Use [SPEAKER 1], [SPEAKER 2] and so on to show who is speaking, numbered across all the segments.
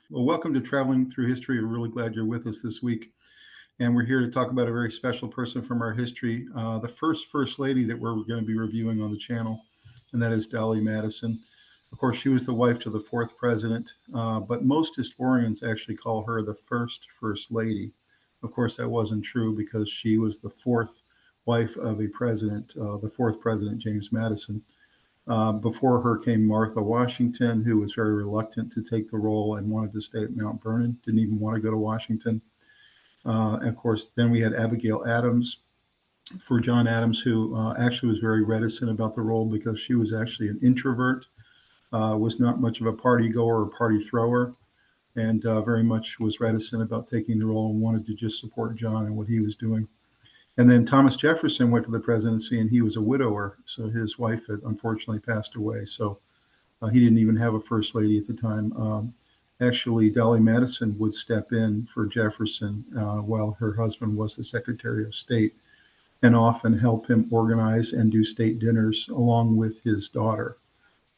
[SPEAKER 1] Well, welcome to Traveling Through History. We're really glad you're with us this week. And we're here to talk about a very special person from our history, the First Lady that we're going to be reviewing on the channel, and that is Dolley Madison. Of course, she was the wife to the fourth president, but most historians actually call her the First Lady. Of course, that wasn't true because she was the fourth wife of a president, the fourth president, James Madison. Before her came Martha Washington, who was very reluctant to take the role and wanted to stay at Mount Vernon, didn't even want to go to Washington. And of course, then we had Abigail Adams for John Adams, who actually was very reticent about the role because she was actually an introvert, was not much of a party goer or party thrower, and very much was reticent about taking the role and wanted to just support John and what he was doing. And then Thomas Jefferson went to the presidency, and he was a widower, so his wife had unfortunately passed away. So he didn't even have a first lady at the time. Actually, Dolley Madison would step in for Jefferson while her husband was the Secretary of State, and often help him organize and do state dinners along with his daughter.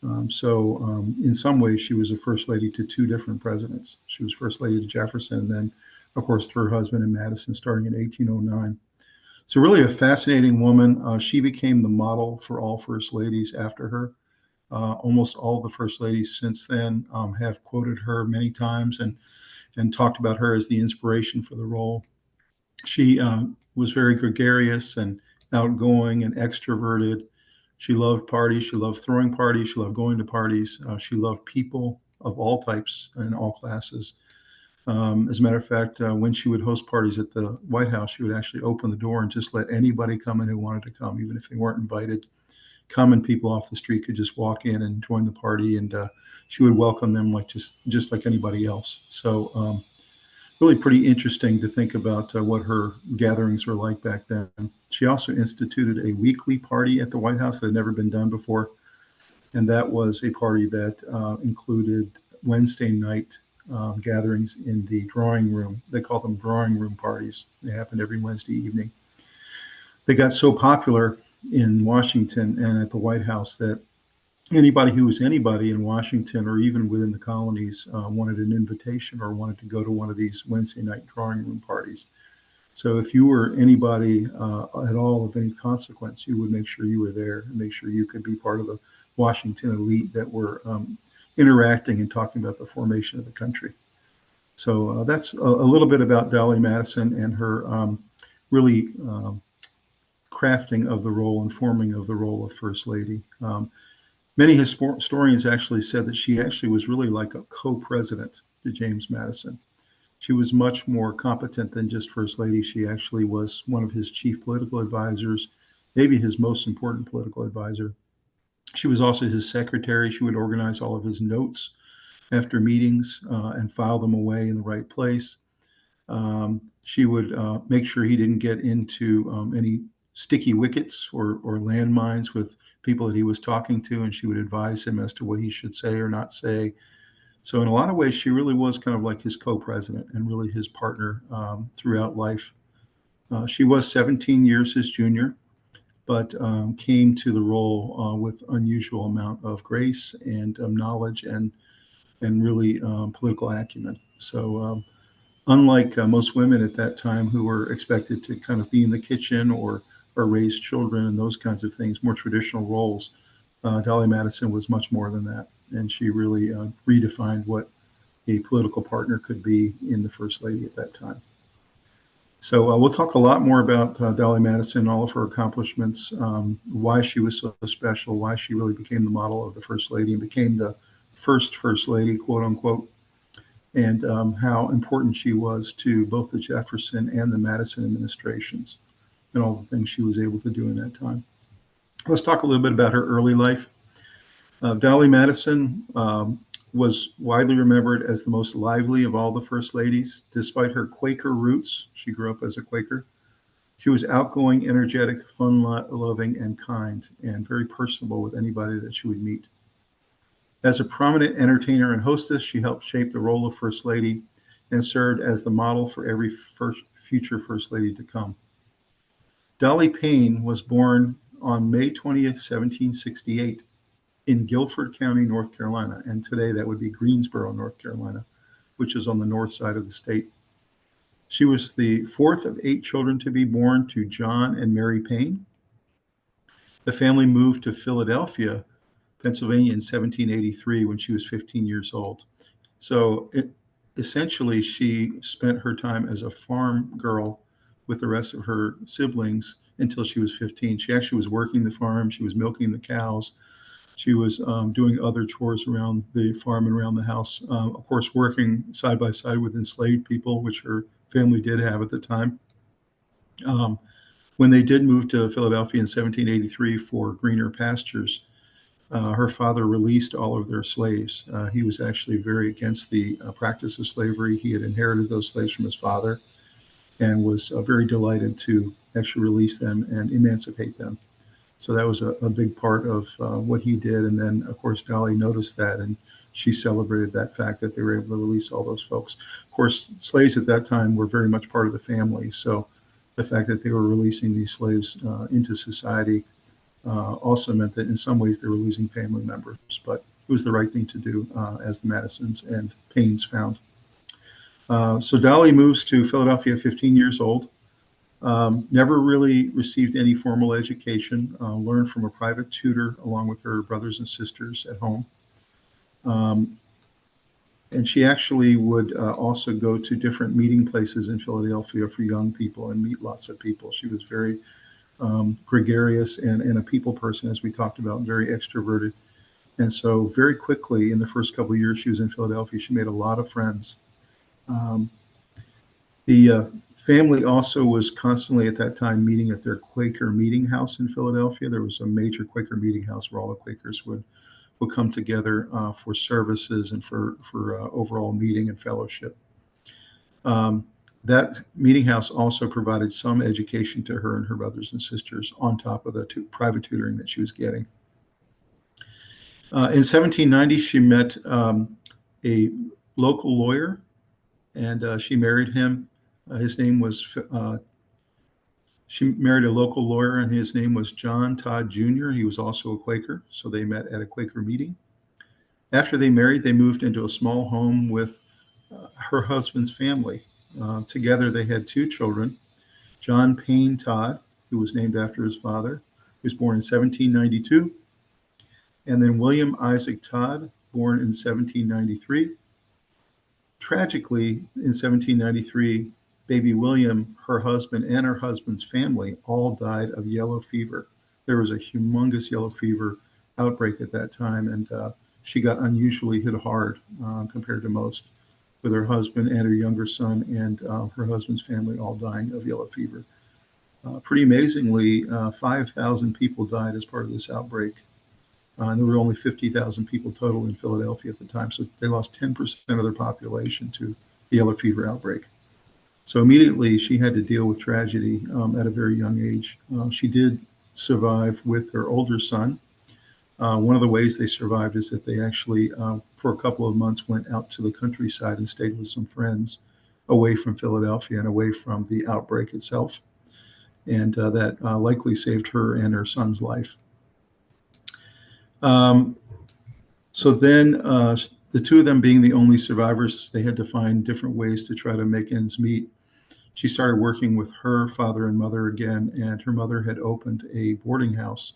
[SPEAKER 1] In some ways, she was a first lady to two different presidents. She was first lady to Jefferson, and then, of course, to her husband and Madison starting in 1809. So really a fascinating woman. She became the model for all first ladies after her. Almost all the first ladies since then have quoted her many times and talked about her as the inspiration for the role. She was very gregarious and outgoing and extroverted. She loved parties. She loved throwing parties. She loved going to parties. She loved people of all types and all classes. As a matter of fact, when she would host parties at the White House, she would actually open the door and just let anybody come in who wanted to come, even if they weren't invited. Common people off the street could just walk in and join the party, and she would welcome them like just like anybody else. So really pretty interesting to think about what her gatherings were like back then. She also instituted a weekly party at the White House that had never been done before, and that was a party that included Wednesday night gatherings in the drawing room. They call them drawing room parties. They happened every Wednesday evening. They got so popular in Washington and at the White House that anybody who was anybody in Washington or even within the colonies wanted an invitation or wanted to go to one of these Wednesday night drawing room parties. So if you were anybody at all of any consequence, you would make sure you were there and make sure you could be part of the Washington elite that were interacting and talking about the formation of the country. So that's a little bit about Dolley Madison and her really crafting of the role and forming of the role of First Lady. Many historians actually said that she actually was really like a co-president to James Madison. She was much more competent than just First Lady. She actually was one of his chief political advisors, maybe his most important political advisor. She was also his secretary. She would organize all of his notes after meetings and file them away in the right place. She would make sure he didn't get into any sticky wickets or landmines with people that he was talking to, and she would advise him as to what he should say or not say. So in a lot of ways, she really was kind of like his co-president and really his partner throughout life. She was 17 years his junior, but came to the role with unusual amount of grace and knowledge and really political acumen. So unlike most women at that time who were expected to kind of be in the kitchen or raise children and those kinds of things, more traditional roles, Dolley Madison was much more than that. And she really redefined what a political partner could be in the First Lady at that time. So we'll talk a lot more about Dolley Madison, all of her accomplishments, why she was so special, why she really became the model of the First Lady and became the First Lady, quote unquote, and how important she was to both the Jefferson and the Madison administrations and all the things she was able to do in that time. Let's talk a little bit about her early life. Dolley Madison was widely remembered as the most lively of all the first ladies. Despite her Quaker roots, she grew up as a Quaker. She was outgoing, energetic, fun-loving, and kind, and very personable with anybody that she would meet. As a prominent entertainer and hostess, she helped shape the role of First Lady and served as the model for every future First Lady to come. Dolly Payne was born on May 20th, 1768. In Guilford County, North Carolina, and today that would be Greensboro, North Carolina. which is on the north side of the state. She was the fourth of 8 children to be born to John and Mary Payne. The family moved to Philadelphia, Pennsylvania in 1783 when she was 15 years old. So essentially, she spent her time as a farm girl with the rest of her siblings until she was 15. She actually was working the farm. She was milking the cows. She was doing other chores around the farm and around the house. Of course, working side by side with enslaved people, which her family did have at the time. When they did move to Philadelphia in 1783 for greener pastures, her father released all of their slaves. He was actually very against the practice of slavery. He had inherited those slaves from his father and was very delighted to actually release them and emancipate them. So that was a big part of what he did. And then, of course, Dolley noticed that, and she celebrated that fact that they were able to release all those folks. Of course, slaves at that time were very much part of the family. So the fact that they were releasing these slaves into society also meant that in some ways they were losing family members. But it was the right thing to do, as the Madisons and Paynes found. So Dolley moves to Philadelphia at 15 years old. Never really received any formal education, learned from a private tutor along with her brothers and sisters at home. And she actually would also go to different meeting places in Philadelphia for young people and meet lots of people. She was very gregarious and a people person, as we talked about, very extroverted. And so very quickly in the first couple of years she was in Philadelphia, she made a lot of friends. The family also was constantly at that time meeting at their Quaker meeting house in Philadelphia. There was a major Quaker meeting house where all the Quakers would come together for services and for overall meeting and fellowship. That meeting house also provided some education to her and her brothers and sisters on top of the private tutoring that she was getting. In 1790, she met a local lawyer, and she married him. His name was, she married a local lawyer, and his name was John Todd Jr. He was also a Quaker, so they met at a Quaker meeting. After they married, they moved into a small home with her husband's family. Together, they had 2 children, John Payne Todd, who was named after his father. He was born in 1792, and then William Isaac Todd, born in 1793. Tragically, in 1793, baby William, her husband, and her husband's family all died of yellow fever. There was a humongous yellow fever outbreak at that time, and she got unusually hit hard compared to most, with her husband and her younger son and her husband's family all dying of yellow fever. Pretty amazingly, 5,000 people died as part of this outbreak. There were only 50,000 people total in Philadelphia at the time, so they lost 10% of their population to the yellow fever outbreak. So immediately she had to deal with tragedy at a very young age. She did survive with her older son. One of the ways they survived is that they actually, for a couple of months, went out to the countryside and stayed with some friends away from Philadelphia and away from the outbreak itself. And that likely saved her and her son's life. So then the 2 of them being the only survivors, they had to find different ways to try to make ends meet. She started working with her father and mother again, and her mother had opened a boarding house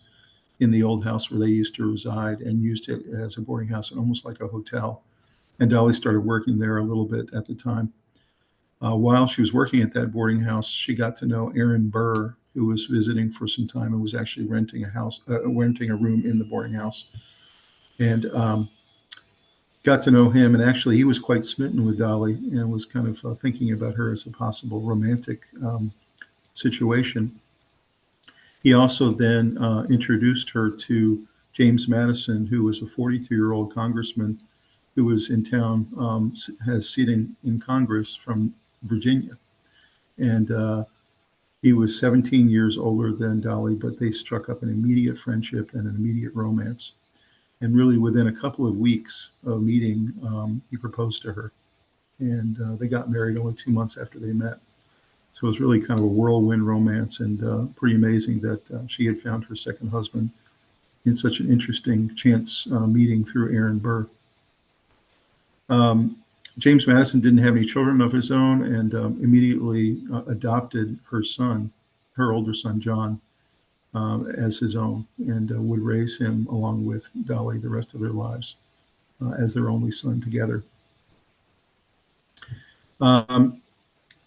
[SPEAKER 1] in the old house where they used to reside and used it as a boarding house, almost like a hotel. And Dolley started working there a little bit at the time. While she was working at that boarding house, she got to know Aaron Burr, who was visiting for some time and was actually renting a room in the boarding house. And got to know him, and actually he was quite smitten with Dolley and was kind of thinking about her as a possible romantic situation. He also then introduced her to James Madison, who was a 42-year-old congressman who was in town, has seating in Congress from Virginia. And he was 17 years older than Dolley, but they struck up an immediate friendship and an immediate romance. And really within a couple of weeks of meeting, he proposed to her. And they got married only 2 months after they met. So it was really kind of a whirlwind romance, and pretty amazing that she had found her second husband in such an interesting chance meeting through Aaron Burr. James Madison didn't have any children of his own, and immediately adopted her son, her older son, John, as his own, and would raise him along with Dolley the rest of their lives as their only son together.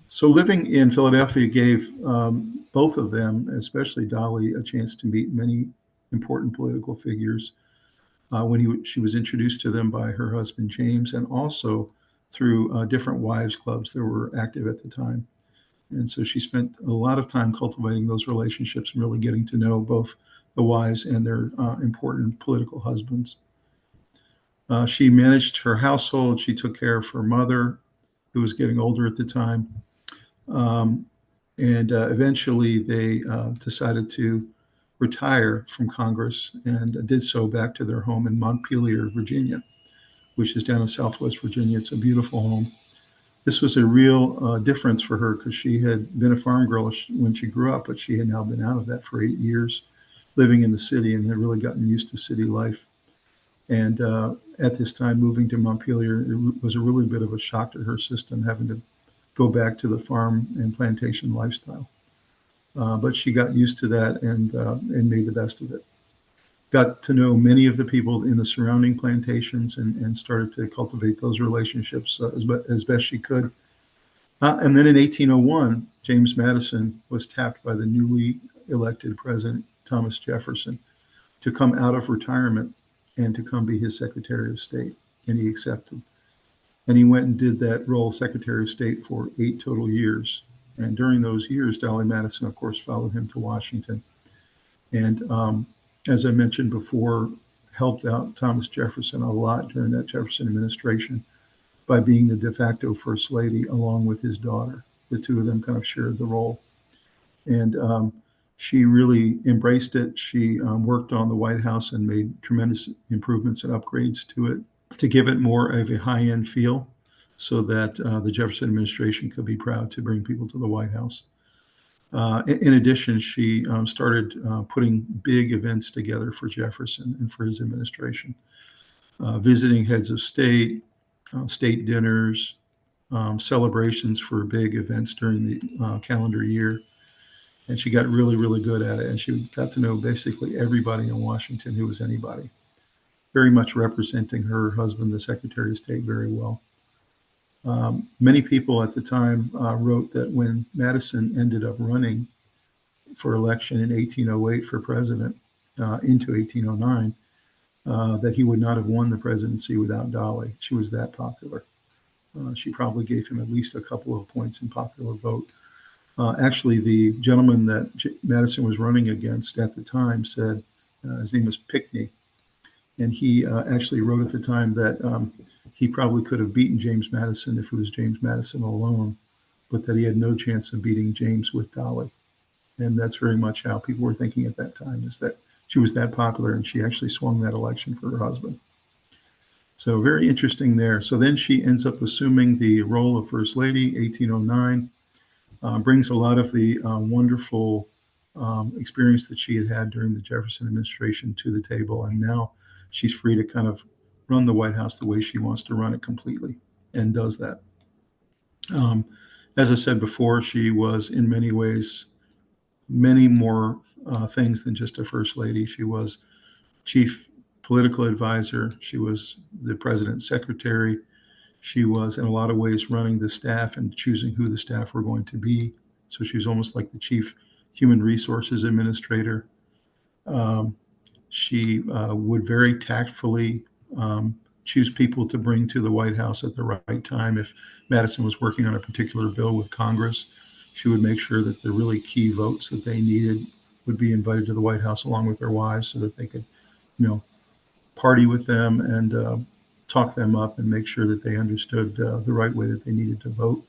[SPEAKER 1] So living in Philadelphia gave both of them, especially Dolley, a chance to meet many important political figures when she was introduced to them by her husband, James, and also through different wives' clubs that were active at the time. And so she spent a lot of time cultivating those relationships and really getting to know both the wives and their important political husbands. She managed her household. She took care of her mother, who was getting older at the time. And eventually they decided to retire from Congress and did so back to their home in Montpelier, Virginia, which is down in Southwest Virginia. It's a beautiful home. This was a real difference for her because she had been a farm girl when she grew up, but she had now been out of that for 8 years, living in the city, and had really gotten used to city life. And at this time, moving to Montpelier, it was a really bit of a shock to her system, having to go back to the farm and plantation lifestyle. But she got used to that and made the best of it. Got to know many of the people in the surrounding plantations and started to cultivate those relationships as best she could. And then in 1801, James Madison was tapped by the newly elected President Thomas Jefferson to come out of retirement and to come be his Secretary of State, and he accepted. And he went and did that role, Secretary of State, for 8 total years. And during those years, Dolley Madison, of course, followed him to Washington. And as I mentioned before, helped out Thomas Jefferson a lot during that Jefferson administration by being the de facto First Lady along with his daughter. The two of them kind of shared the role. And she really embraced it. She worked on the White House and made tremendous improvements and upgrades to it to give it more of a high-end feel so that the Jefferson administration could be proud to bring people to the White House. In addition, she started putting big events together for Jefferson and for his administration, visiting heads of state, state dinners, celebrations for big events during the calendar year. And she got really, really good at it. And she got to know basically everybody in Washington who was anybody, very much representing her husband, the Secretary of State, very well. Many people at the time wrote that when Madison ended up running for election in 1808 for president into 1809, that he would not have won the presidency without Dolley. She was that popular. She probably gave him at least a couple of points in popular vote. Actually, the gentleman that Madison was running against at the time said, his name was Pinckney, and he actually wrote at the time that he probably could have beaten James Madison if it was James Madison alone, but that he had no chance of beating James with Dolley. And that's very much how people were thinking at that time, is that she was that popular and she actually swung that election for her husband. So very interesting there. So then she ends up assuming the role of First Lady, 1809, brings a lot of the wonderful experience that she had had during the Jefferson administration to the table. And now she's free to kind of run the White House the way she wants to run it completely, and does that. As I said before, she was in many ways many more things than just a First Lady. She was chief political advisor. She was the president's secretary. She was, in a lot of ways, running the staff and choosing who the staff were going to be. So she was almost like the chief human resources administrator. She would very tactfully choose people to bring to the White House at the right time. If Madison was working on a particular bill with Congress, she would make sure that the really key votes that they needed would be invited to the White House along with their wives so that they could, party with them and talk them up and make sure that they understood the right way that they needed to vote.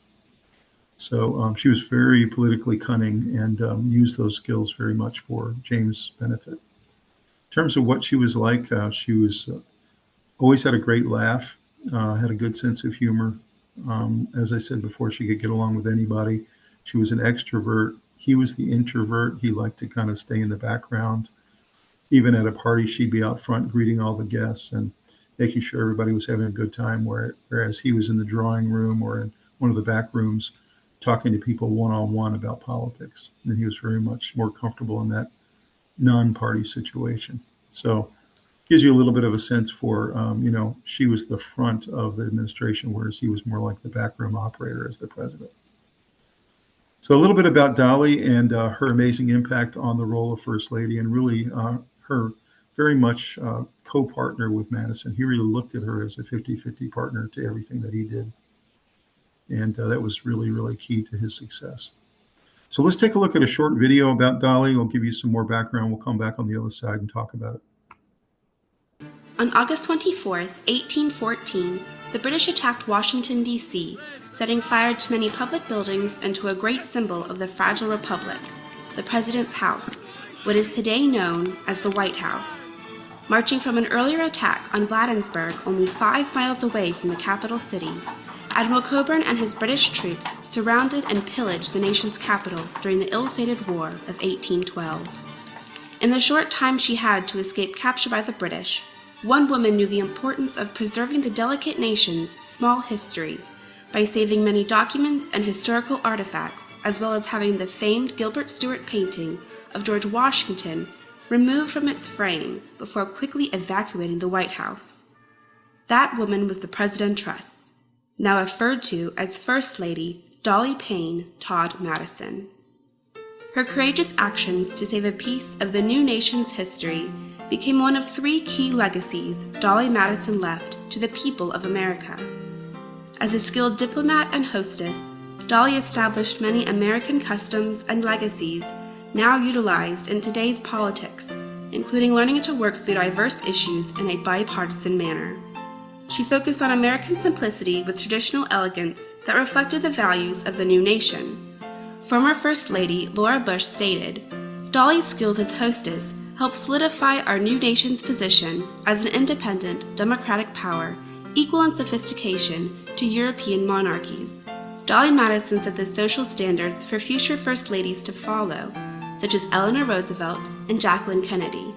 [SPEAKER 1] So she was very politically cunning and used those skills very much for James' benefit. In terms of what she was like, she was always had a great laugh, had a good sense of humor. As I said before, she could get along with anybody. She was an extrovert. He was the introvert. He liked to kind of stay in the background. Even at a party, she'd be out front greeting all the guests. And making sure everybody was having a good time, whereas he was in the drawing room or in one of the back rooms talking to people one-on-one about politics. And he was very much more comfortable in that non-party situation. So gives you a little bit of a sense for, she was the front of the administration, whereas he was more like the backroom operator as the president. So a little bit about Dolley and her amazing impact on the role of First Lady, and really her very much co-partner with Madison. He really looked at her as a 50-50 partner to everything that he did. And that was really, really key to his success. So let's take a look at a short video about Dolley. I'll give you some more background. We'll come back on the other side and talk about it.
[SPEAKER 2] On August 24, 1814, the British attacked Washington, D.C., setting fire to many public buildings and to a great symbol of the fragile republic, the President's house, what is today known as the White House. Marching from an earlier attack on Bladensburg only 5 miles away from the capital city, Admiral Cockburn and his British troops surrounded and pillaged the nation's capital during the ill-fated War of 1812. In the short time she had to escape capture by the British, one woman knew the importance of preserving the delicate nation's small history by saving many documents and historical artifacts, as well as having the famed Gilbert Stuart painting of George Washington removed from its frame before quickly evacuating the White House. That woman was the Presidentress, now referred to as First Lady Dolley Todd Madison. Her courageous actions to save a piece of the new nation's history became one of 3 key legacies Dolley Madison left to the people of America. As a skilled diplomat and hostess, Dolley established many American customs and legacies now utilized in today's politics, including learning to work through diverse issues in a bipartisan manner. She focused on American simplicity with traditional elegance that reflected the values of the new nation. Former First Lady Laura Bush stated, "Dolley's skills as hostess helped solidify our new nation's position as an independent, democratic power, equal in sophistication to European monarchies." Dolley Madison set the social standards for future First Ladies to follow, such as Eleanor Roosevelt and Jacqueline Kennedy.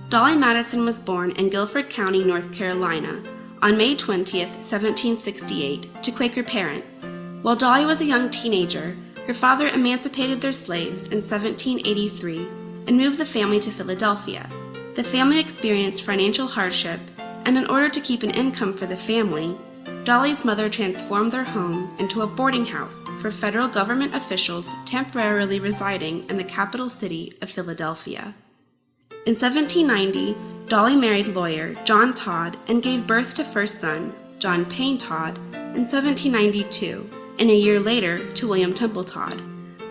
[SPEAKER 2] Dolley Madison was born in Guilford County, North Carolina, on May 20, 1768, to Quaker parents. While Dolley was a young teenager, her father emancipated their slaves in 1783 and moved the family to Philadelphia. The family experienced financial hardship, and in order to keep an income for the family, Dolley's mother transformed their home into a boarding house for federal government officials temporarily residing in the capital city of Philadelphia. In 1790, Dolley married lawyer John Todd and gave birth to first son, John Payne Todd, in 1792, and a year later to William Temple Todd,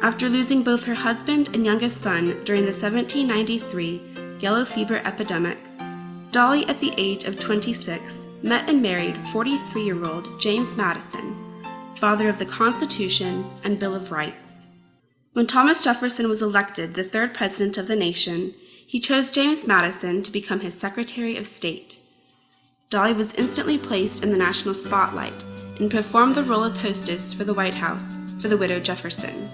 [SPEAKER 2] after losing both her husband and youngest son during the 1793 yellow fever epidemic. Dolley, at the age of 26, met and married 43-year-old James Madison, father of the Constitution and Bill of Rights. When Thomas Jefferson was elected the 3rd president of the nation, he chose James Madison to become his Secretary of State. Dolley was instantly placed in the national spotlight and performed the role as hostess for the White House for the widow Jefferson.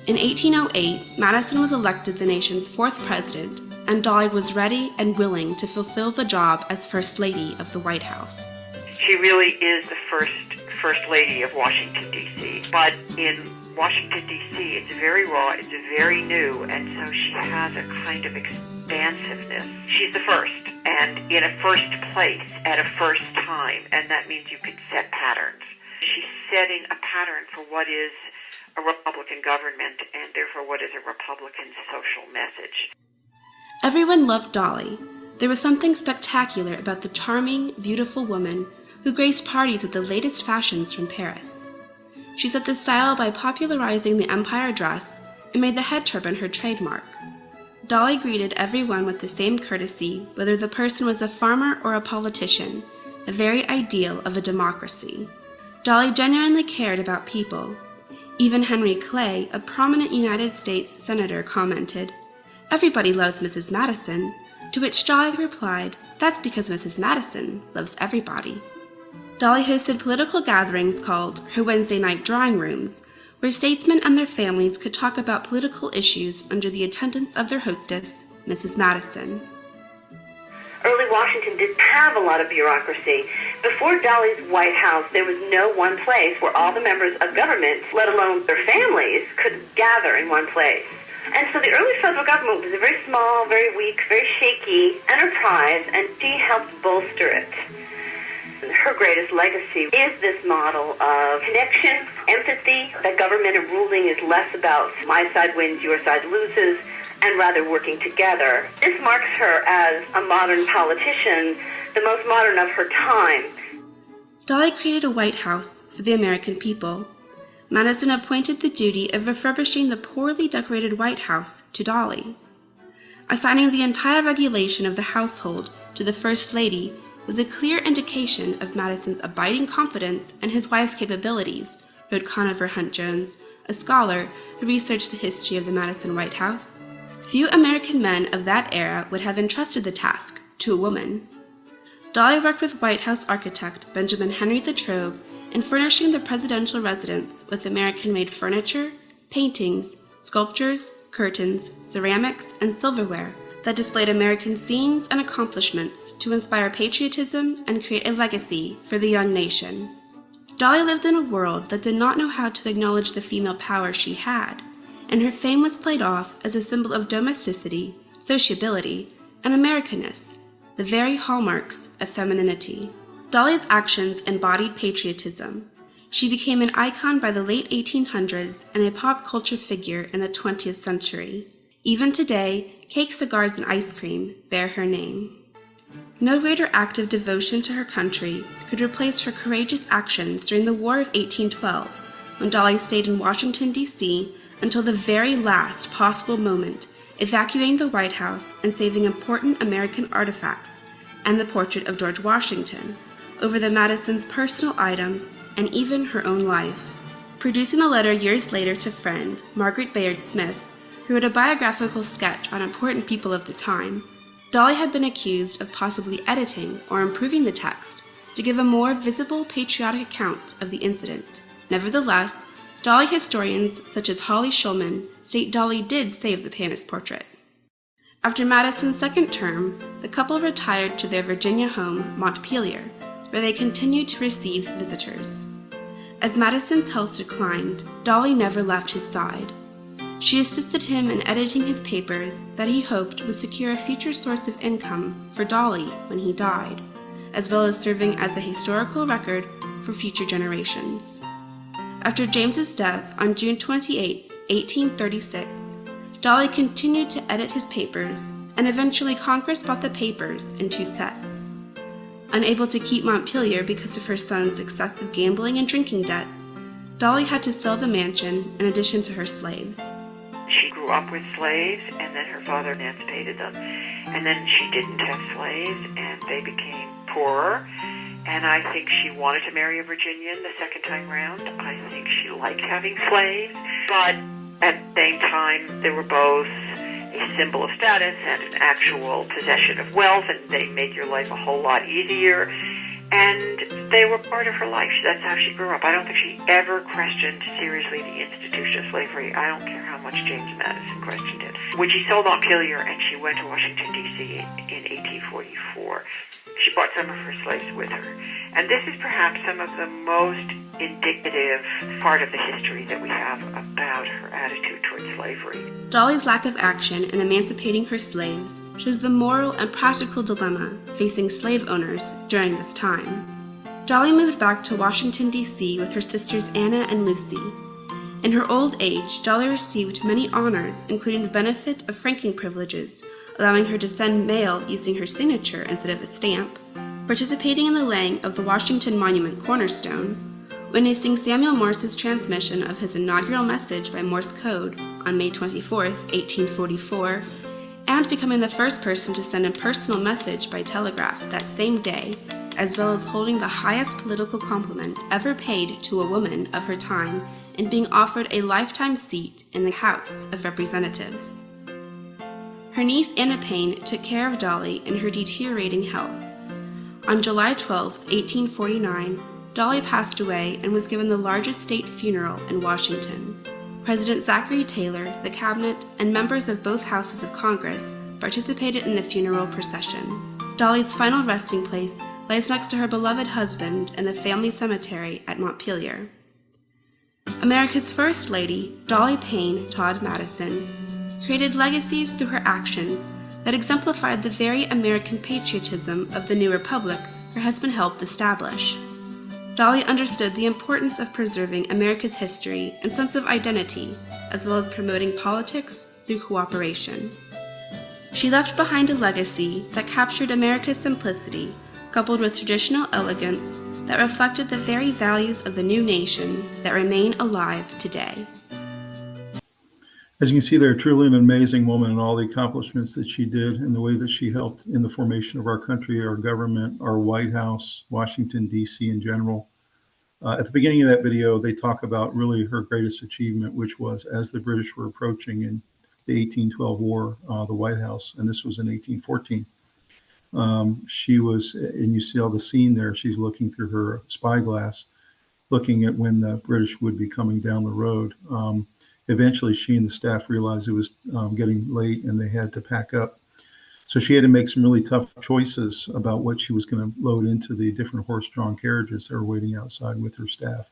[SPEAKER 2] In 1808, Madison was elected the nation's 4th president, and Dolley was ready and willing to fulfill the job as First Lady of the White House.
[SPEAKER 3] She really is the first lady of Washington, D.C., but in Washington, D.C., it's very raw, it's very new, and so she has a kind of expansiveness. She's the first, and in a first place, at a first time, and that means you can set patterns. She's setting a pattern for what is a Republican government, and therefore what is a Republican social message.
[SPEAKER 2] Everyone loved Dolley. There was something spectacular about the charming, beautiful woman who graced parties with the latest fashions from Paris. She set the style by popularizing the empire dress and made the head turban her trademark. Dolley greeted everyone with the same courtesy, whether the person was a farmer or a politician, a very ideal of a democracy. Dolley genuinely cared about people. Even Henry Clay, a prominent United States senator, commented, "Everybody loves Mrs. Madison," to which Dolley replied, "That's because Mrs. Madison loves everybody." Dolley hosted political gatherings called her Wednesday night drawing rooms, where statesmen and their families could talk about political issues under the attendance of their hostess, Mrs. Madison.
[SPEAKER 4] Early Washington didn't have a lot of bureaucracy. Before Dolley's White House, there was no one place where all the members of government, let alone their families, could gather in one place. And so the early federal government was a very small, very weak, very shaky enterprise, and she helped bolster it. Her greatest legacy is this model of connection, empathy, that government and ruling is less about my side wins, your side loses, and rather working together. This marks her as a modern politician, the most modern of her time.
[SPEAKER 2] Dolley created a White House for the American people. Madison appointed the duty of refurbishing the poorly decorated White House to Dolley. Assigning the entire regulation of the household to the First Lady was a clear indication of Madison's abiding confidence in his wife's capabilities, wrote Conover Hunt Jones, a scholar who researched the history of the Madison White House. Few American men of that era would have entrusted the task to a woman. Dolley worked with White House architect Benjamin Henry Latrobe in furnishing the presidential residence with American-made furniture, paintings, sculptures, curtains, ceramics, and silverware that displayed American scenes and accomplishments to inspire patriotism and create a legacy for the young nation. Dolley lived in a world that did not know how to acknowledge the female power she had, and her fame was played off as a symbol of domesticity, sociability, and Americanness, the very hallmarks of femininity. Dolley's actions embodied patriotism. She became an icon by the late 1800s and a pop culture figure in the 20th century. Even today, cake, cigars, and ice cream bear her name. No greater act of devotion to her country could replace her courageous actions during the War of 1812, when Dolley stayed in Washington, D.C. until the very last possible moment, evacuating the White House and saving important American artifacts and the portrait of George Washington over the Madison's personal items and even her own life. Producing the letter years later to friend Margaret Bayard Smith, who wrote a biographical sketch on important people of the time, Dolley had been accused of possibly editing or improving the text to give a more visible patriotic account of the incident. Nevertheless, Dolley historians such as Holly Shulman state Dolley did save the famous portrait. After Madison's second term, the couple retired to their Virginia home, Montpelier, where they continued to receive visitors. As Madison's health declined, Dolley never left his side. She assisted him in editing his papers that he hoped would secure a future source of income for Dolley when he died, as well as serving as a historical record for future generations. After James's death on June 28, 1836, Dolley continued to edit his papers, and eventually Congress bought the papers in 2 sets. Unable to keep Montpelier because of her son's excessive gambling and drinking debts, Dolley had to sell the mansion in addition to her slaves.
[SPEAKER 3] She grew up with slaves, and then her father emancipated them. And then she didn't have slaves, and they became poorer. And I think she wanted to marry a Virginian the second time round. I think she liked having slaves. But at the same time, they were both a symbol of status and an actual possession of wealth, and they made your life a whole lot easier. And they were part of her life. That's how she grew up. I don't think she ever questioned seriously the institution of slavery. I don't care how much James Madison questioned it. When she sold Montpelier and she went to Washington, D.C. in 1844, she brought some of her slaves with her. And this is perhaps some of the most indicative part of the history that we have about her attitude towards slavery.
[SPEAKER 2] Dolley's lack of action in emancipating her slaves shows the moral and practical dilemma facing slave owners during this time. Dolley moved back to Washington, D.C. with her sisters Anna and Lucy. In her old age, Dolley received many honors, including the benefit of franking privileges, allowing her to send mail using her signature instead of a stamp, participating in the laying of the Washington Monument cornerstone, witnessing Samuel Morse's transmission of his inaugural message by Morse code on May 24, 1844, and becoming the first person to send a personal message by telegraph that same day, as well as holding the highest political compliment ever paid to a woman of her time in being offered a lifetime seat in the House of Representatives. Her niece Anna Payne took care of Dolley in her deteriorating health. On July 12, 1849, Dolley passed away and was given the largest state funeral in Washington. President Zachary Taylor, the cabinet, and members of both houses of Congress participated in the funeral procession. Dolley's final resting place lies next to her beloved husband in the family cemetery at Montpelier. America's First Lady, Dolley Todd Madison, created legacies through her actions that exemplified the very American patriotism of the new republic her husband helped establish. Dolley understood the importance of preserving America's history and sense of identity, as well as promoting politics through cooperation. She left behind a legacy that captured America's simplicity, coupled with traditional elegance that reflected the very values of the new nation that remain alive today.
[SPEAKER 1] As you can see there, truly an amazing woman, and all the accomplishments that she did and the way that she helped in the formation of our country, our government, our White House, Washington, D.C. in general. At the beginning of that video, they talk about really her greatest achievement, which was as the British were approaching in the 1812 war, the White House, and this was in 1814. She was, and you see all the scene there, she's looking through her spyglass, looking at when the British would be coming down the road. Eventually, she and the staff realized it was getting late and they had to pack up. So she had to make some really tough choices about what she was going to load into the different horse-drawn carriages that were waiting outside with her staff.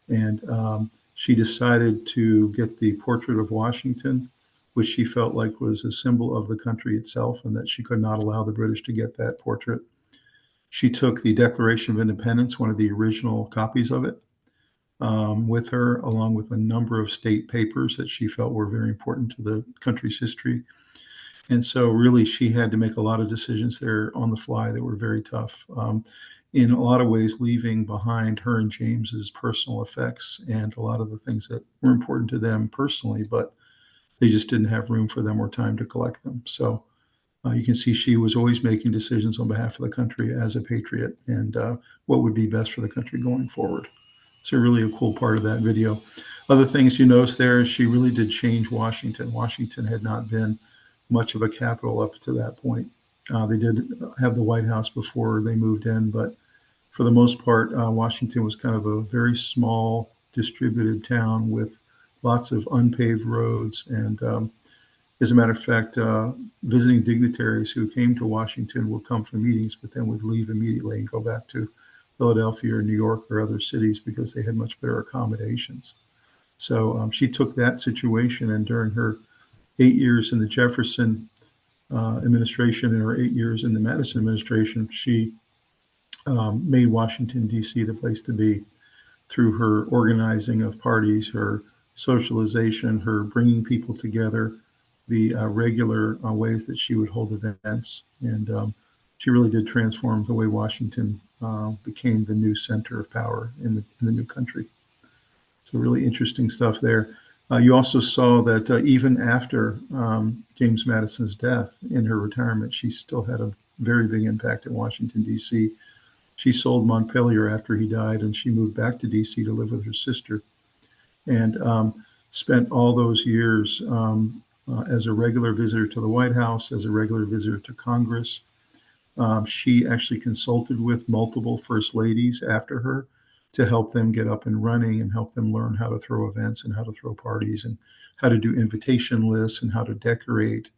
[SPEAKER 1] And she decided to get the portrait of Washington, which she felt like was a symbol of the country itself, and that she could not allow the British to get that portrait. She took the Declaration of Independence, one of the original copies of it, with her, along with a number of state papers that she felt were very important to the country's history. And so really she had to make a lot of decisions there on the fly that were very tough, in a lot of ways leaving behind her and James's personal effects and a lot of the things that were important to them personally, but they just didn't have room for them or time to collect them. So you can see she was always making decisions on behalf of the country as a patriot and what would be best for the country going forward. So really a cool part of that video. Other things you notice there is she really did change Washington. Washington had not been much of a capital up to that point. They did have the White House before they moved in, but for the most part, Washington was kind of a very small, distributed town with lots of unpaved roads. And as a matter of fact, visiting dignitaries who came to Washington would come for meetings, but then would leave immediately and go back to Philadelphia or New York or other cities because they had much better accommodations. So she took that situation, and during her 8 years in the Jefferson administration and her 8 years in the Madison administration, she made Washington, D.C. the place to be through her organizing of parties, her socialization, her bringing people together, the regular ways that she would hold events. And she really did transform the way Washington became the new center of power in the new country. So really interesting stuff there. You also saw that even after James Madison's death, in her retirement, she still had a very big impact in Washington, D.C. She sold Montpelier after he died, and she moved back to D.C. to live with her sister, and spent all those years as a regular visitor to the White House, as a regular visitor to Congress. She actually consulted with multiple first ladies after her to help them get up and running and help them learn how to throw events and how to throw parties and how to do invitation lists and how to decorate.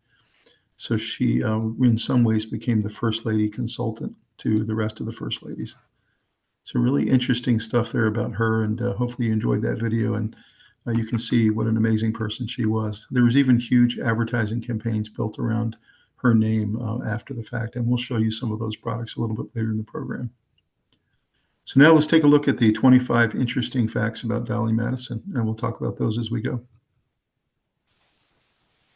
[SPEAKER 1] So she, in some ways, became the first lady consultant to the rest of the first ladies. So really interesting stuff there about her, and hopefully you enjoyed that video, and you can see what an amazing person she was. There was even huge advertising campaigns built around her name after the fact, and we'll show you some of those products a little bit later in the program. So now let's take a look at the 25 interesting facts about Dolley Madison, and we'll talk about those as we go.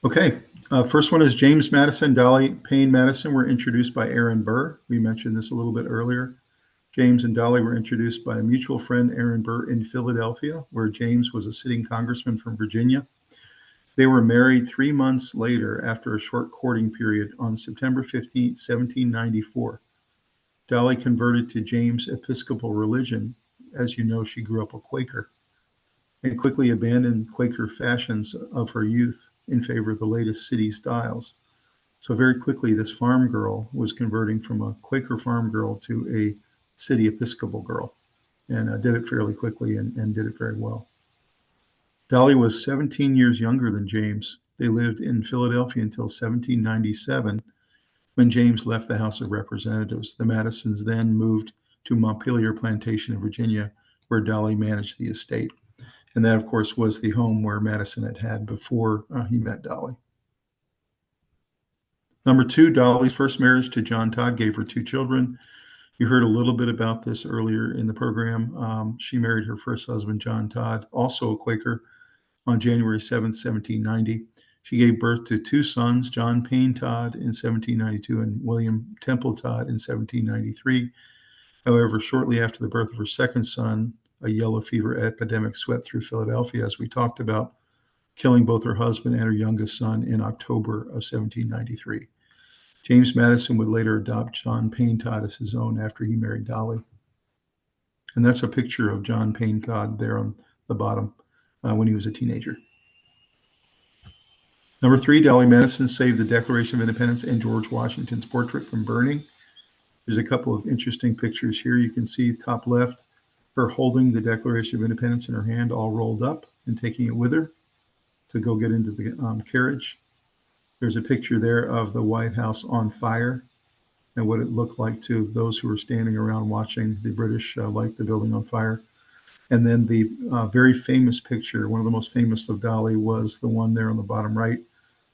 [SPEAKER 1] Okay, first one is James Madison, Dolley Madison were introduced by Aaron Burr. We mentioned this a little bit earlier. James and Dolley were introduced by a mutual friend, Aaron Burr, in Philadelphia, where James was a sitting congressman from Virginia. They were married 3 months later after a short courting period on September 15, 1794. Dolley converted to James' Episcopal religion. As you know, she grew up a Quaker, and quickly abandoned Quaker fashions of her youth in favor of the latest city styles. So very quickly, this farm girl was converting from a Quaker farm girl to a city Episcopal girl, and did it fairly quickly and did it very well. Dolley was 17 years younger than James. They lived in Philadelphia until 1797, When James left the House of Representatives, the Madisons then moved to Montpelier Plantation in Virginia, where Dolley managed the estate. And that, of course, was the home where Madison had before he met Dolley. Number 2, Dolley's first marriage to John Todd gave her 2 children. You heard a little bit about this earlier in the program. She married her first husband, John Todd, also a Quaker, on January 7th, 1790. She gave birth to 2 sons, John Payne Todd in 1792 and William Temple Todd in 1793. However, shortly after the birth of her second son, a yellow fever epidemic swept through Philadelphia, as we talked about, killing both her husband and her youngest son in October of 1793. James Madison would later adopt John Payne Todd as his own after he married Dolley. And that's a picture of John Payne Todd there on the bottom when he was a teenager. Number 3, Dolley Madison saved the Declaration of Independence and George Washington's portrait from burning. There's a couple of interesting pictures here. You can see top left, her holding the Declaration of Independence in her hand, all rolled up and taking it with her to go get into the carriage. There's a picture there of the White House on fire and what it looked like to those who were standing around watching the British light the building on fire. And then the very famous picture, one of the most famous of Dolley, was the one there on the bottom right,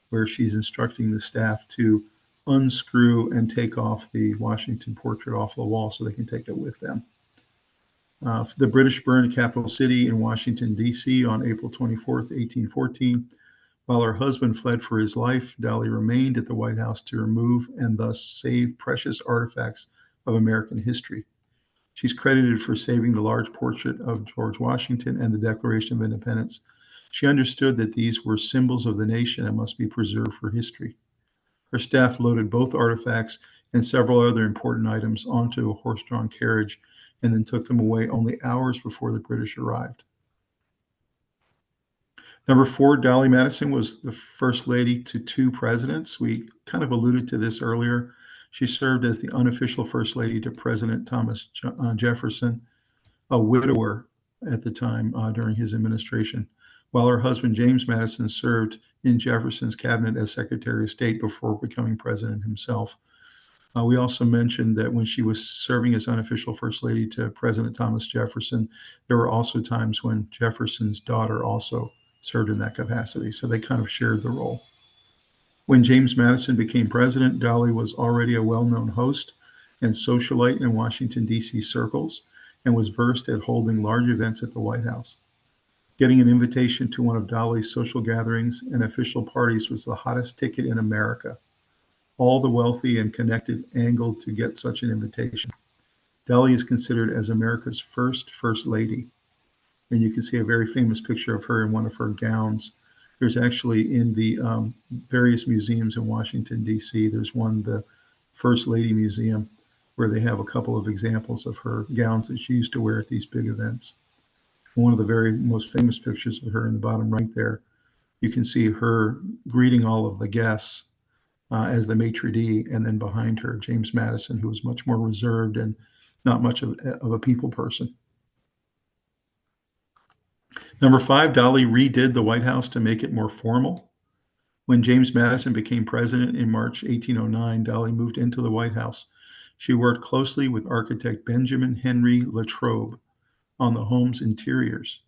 [SPEAKER 1] where she's instructing the staff to unscrew and take off the Washington portrait off the wall so they can take it with them. The British burned the capital city in Washington, D.C. on April 24th, 1814. While her husband fled for his life, Dolley remained at the White House to remove and thus save precious artifacts of American history. She's credited for saving the large portrait of George Washington and the Declaration of Independence. She understood that these were symbols of the nation and must be preserved for history. Her staff loaded both artifacts and several other important items onto a horse-drawn carriage and then took them away only hours before the British arrived. Number 4, Dolley Madison was the first lady to 2 presidents. We kind of alluded to this earlier. She served as the unofficial first lady to President Thomas Jefferson, a widower at the time during his administration, while her husband James Madison served in Jefferson's cabinet as Secretary of State before becoming president himself. We also mentioned that when she was serving as unofficial first lady to President Thomas Jefferson, there were also times when Jefferson's daughter also served in that capacity, so they kind of shared the role. When James Madison became president, Dolley was already a well-known host and socialite in Washington, D.C. circles, and was versed at holding large events at the White House. Getting an invitation to one of Dolley's social gatherings and official parties was the hottest ticket in America. All the wealthy and connected angled to get such an invitation. Dolley is considered as America's first lady. And you can see a very famous picture of her in one of her gowns. There's actually in the various museums in Washington, D.C., there's one, the First Lady Museum, where they have a couple of examples of her gowns that she used to wear at these big events. One of the very most famous pictures of her in the bottom right there, you can see her greeting all of the guests as the maitre d', and then behind her, James Madison, who was much more reserved and not much of a people person. Number 5, Dolley redid the White House to make it more formal. When James Madison became president in March 1809, Dolley moved into the White House. She worked closely with architect Benjamin Henry Latrobe on the home's interiors.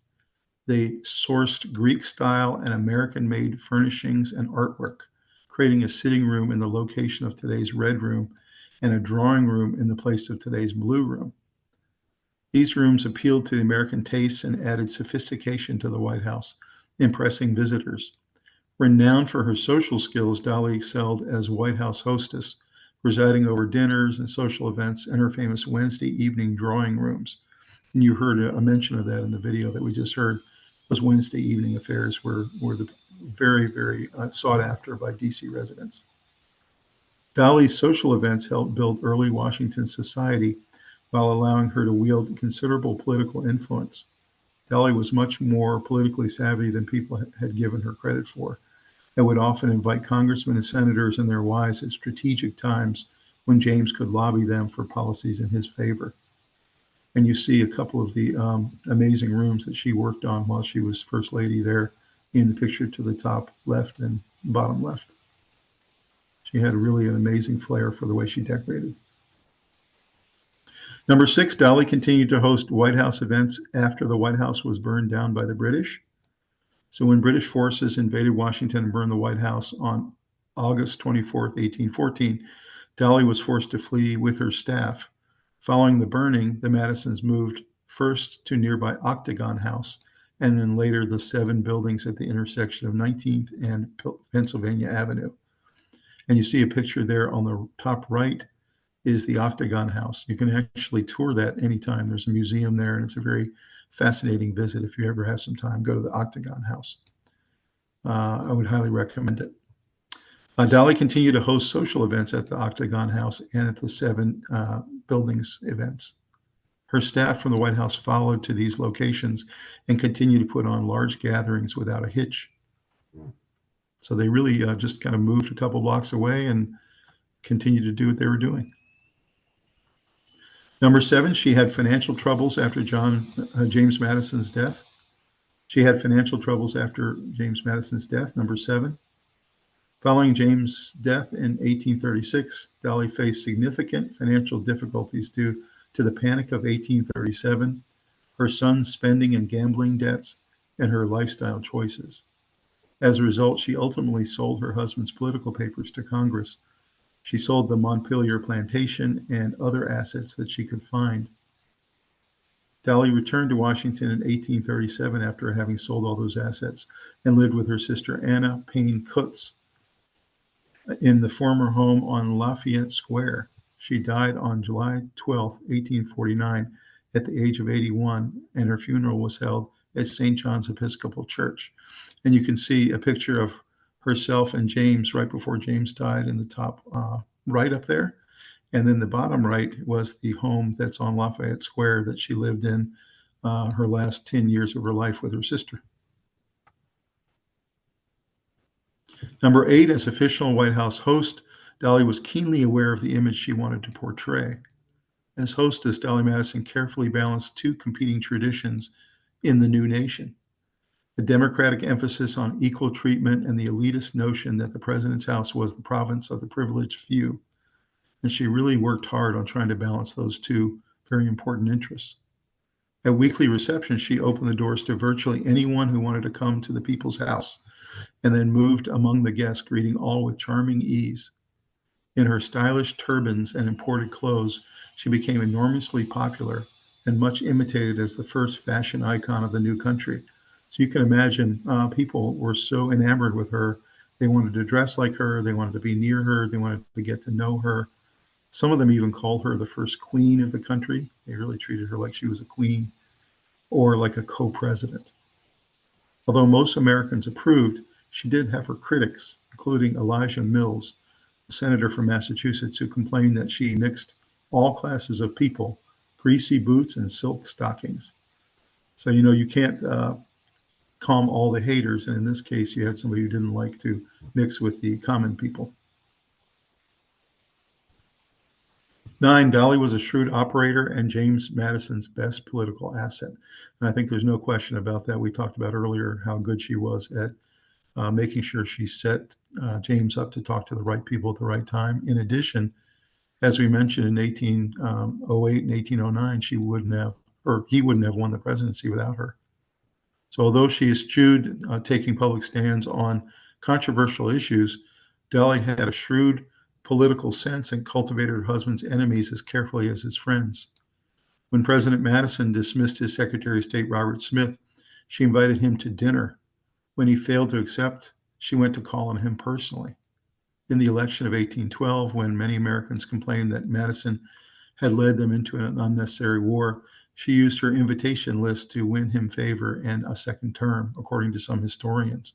[SPEAKER 1] They sourced Greek-style and American-made furnishings and artwork, creating a sitting room in the location of today's Red Room and a drawing room in the place of today's Blue Room. These rooms appealed to the American tastes and added sophistication to the White House, impressing visitors. Renowned for her social skills, Dolley excelled as White House hostess, presiding over dinners and social events in her famous Wednesday evening drawing rooms. And you heard a mention of that in the video that we just heard. Those Wednesday evening affairs were the very, very sought after by DC residents. Dolley's social events helped build early Washington society while allowing her to wield considerable political influence. Dolley was much more politically savvy than people had given her credit for, and would often invite congressmen and senators and their wives at strategic times when James could lobby them for policies in his favor. And you see a couple of the amazing rooms that she worked on while she was First Lady there in the picture to the top left and bottom left. She had really an amazing flair for the way she decorated. Number 6, Dolley continued to host White House events after the White House was burned down by the British. So when British forces invaded Washington and burned the White House on August 24th, 1814, Dolley was forced to flee with her staff. Following the burning, the Madisons moved first to nearby Octagon House, and then later the 7 buildings at the intersection of 19th and Pennsylvania Avenue. And you see a picture there on the top right is the Octagon House. You can actually tour that anytime. There's a museum there, and it's a very fascinating visit. If you ever have some time, go to the Octagon House. I would highly recommend it. Dolley continued to host social events at the Octagon House and at the 7 buildings events. Her staff from the White House followed to these locations and continued to put on large gatherings without a hitch. So they really just kind of moved a couple blocks away and continued to do what they were doing. Number 7, she had financial troubles after James Madison's death. She had financial troubles after James Madison's death, number 7. Following James' death in 1836, Dolley faced significant financial difficulties due to the Panic of 1837, her son's spending and gambling debts, and her lifestyle choices. As a result, she ultimately sold her husband's political papers to Congress. She sold the Montpelier plantation and other assets that she could find. Dolley returned to Washington in 1837 after having sold all those assets and lived with her sister Anna Payne Coots in the former home on Lafayette Square. She died on July 12, 1849, at the age of 81, and her funeral was held at St. John's Episcopal Church. And you can see a picture of herself and James right before James died in the top right up there. And then the bottom right was the home that's on Lafayette Square that she lived in her last 10 years of her life with her sister. Number 8, as official White House host, Dolley was keenly aware of the image she wanted to portray. As hostess, Dolley Madison carefully balanced 2 competing traditions in the new nation: the democratic emphasis on equal treatment and the elitist notion that the president's house was the province of the privileged few. And she really worked hard on trying to balance those 2 very important interests. At weekly receptions, she opened the doors to virtually anyone who wanted to come to the people's house, and then moved among the guests, greeting all with charming ease. In her stylish turbans and imported clothes, she became enormously popular and much imitated as the first fashion icon of the new country. So you can imagine people were so enamored with her. They wanted to dress like her. They wanted to be near her. They wanted to get to know her. Some of them even called her the first queen of the country. They really treated her like she was a queen or like a co-president. Although most Americans approved, she did have her critics, including Elijah Mills, a senator from Massachusetts, who complained that she mixed all classes of people, greasy boots and silk stockings. So, you can't calm all the haters. And in this case, you had somebody who didn't like to mix with the common people. 9, Dolley was a shrewd operator and James Madison's best political asset. And I think there's no question about that. We talked about earlier how good she was at making sure she set James up to talk to the right people at the right time. In addition, as we mentioned in 1808 and 1809, he wouldn't have won the presidency without her. So although she eschewed taking public stands on controversial issues, Dolley had a shrewd political sense and cultivated her husband's enemies as carefully as his friends. When President Madison dismissed his Secretary of State, Robert Smith, she invited him to dinner. When he failed to accept, she went to call on him personally. In the election of 1812, when many Americans complained that Madison had led them into an unnecessary war, she used her invitation list to win him favor and a second term, according to some historians.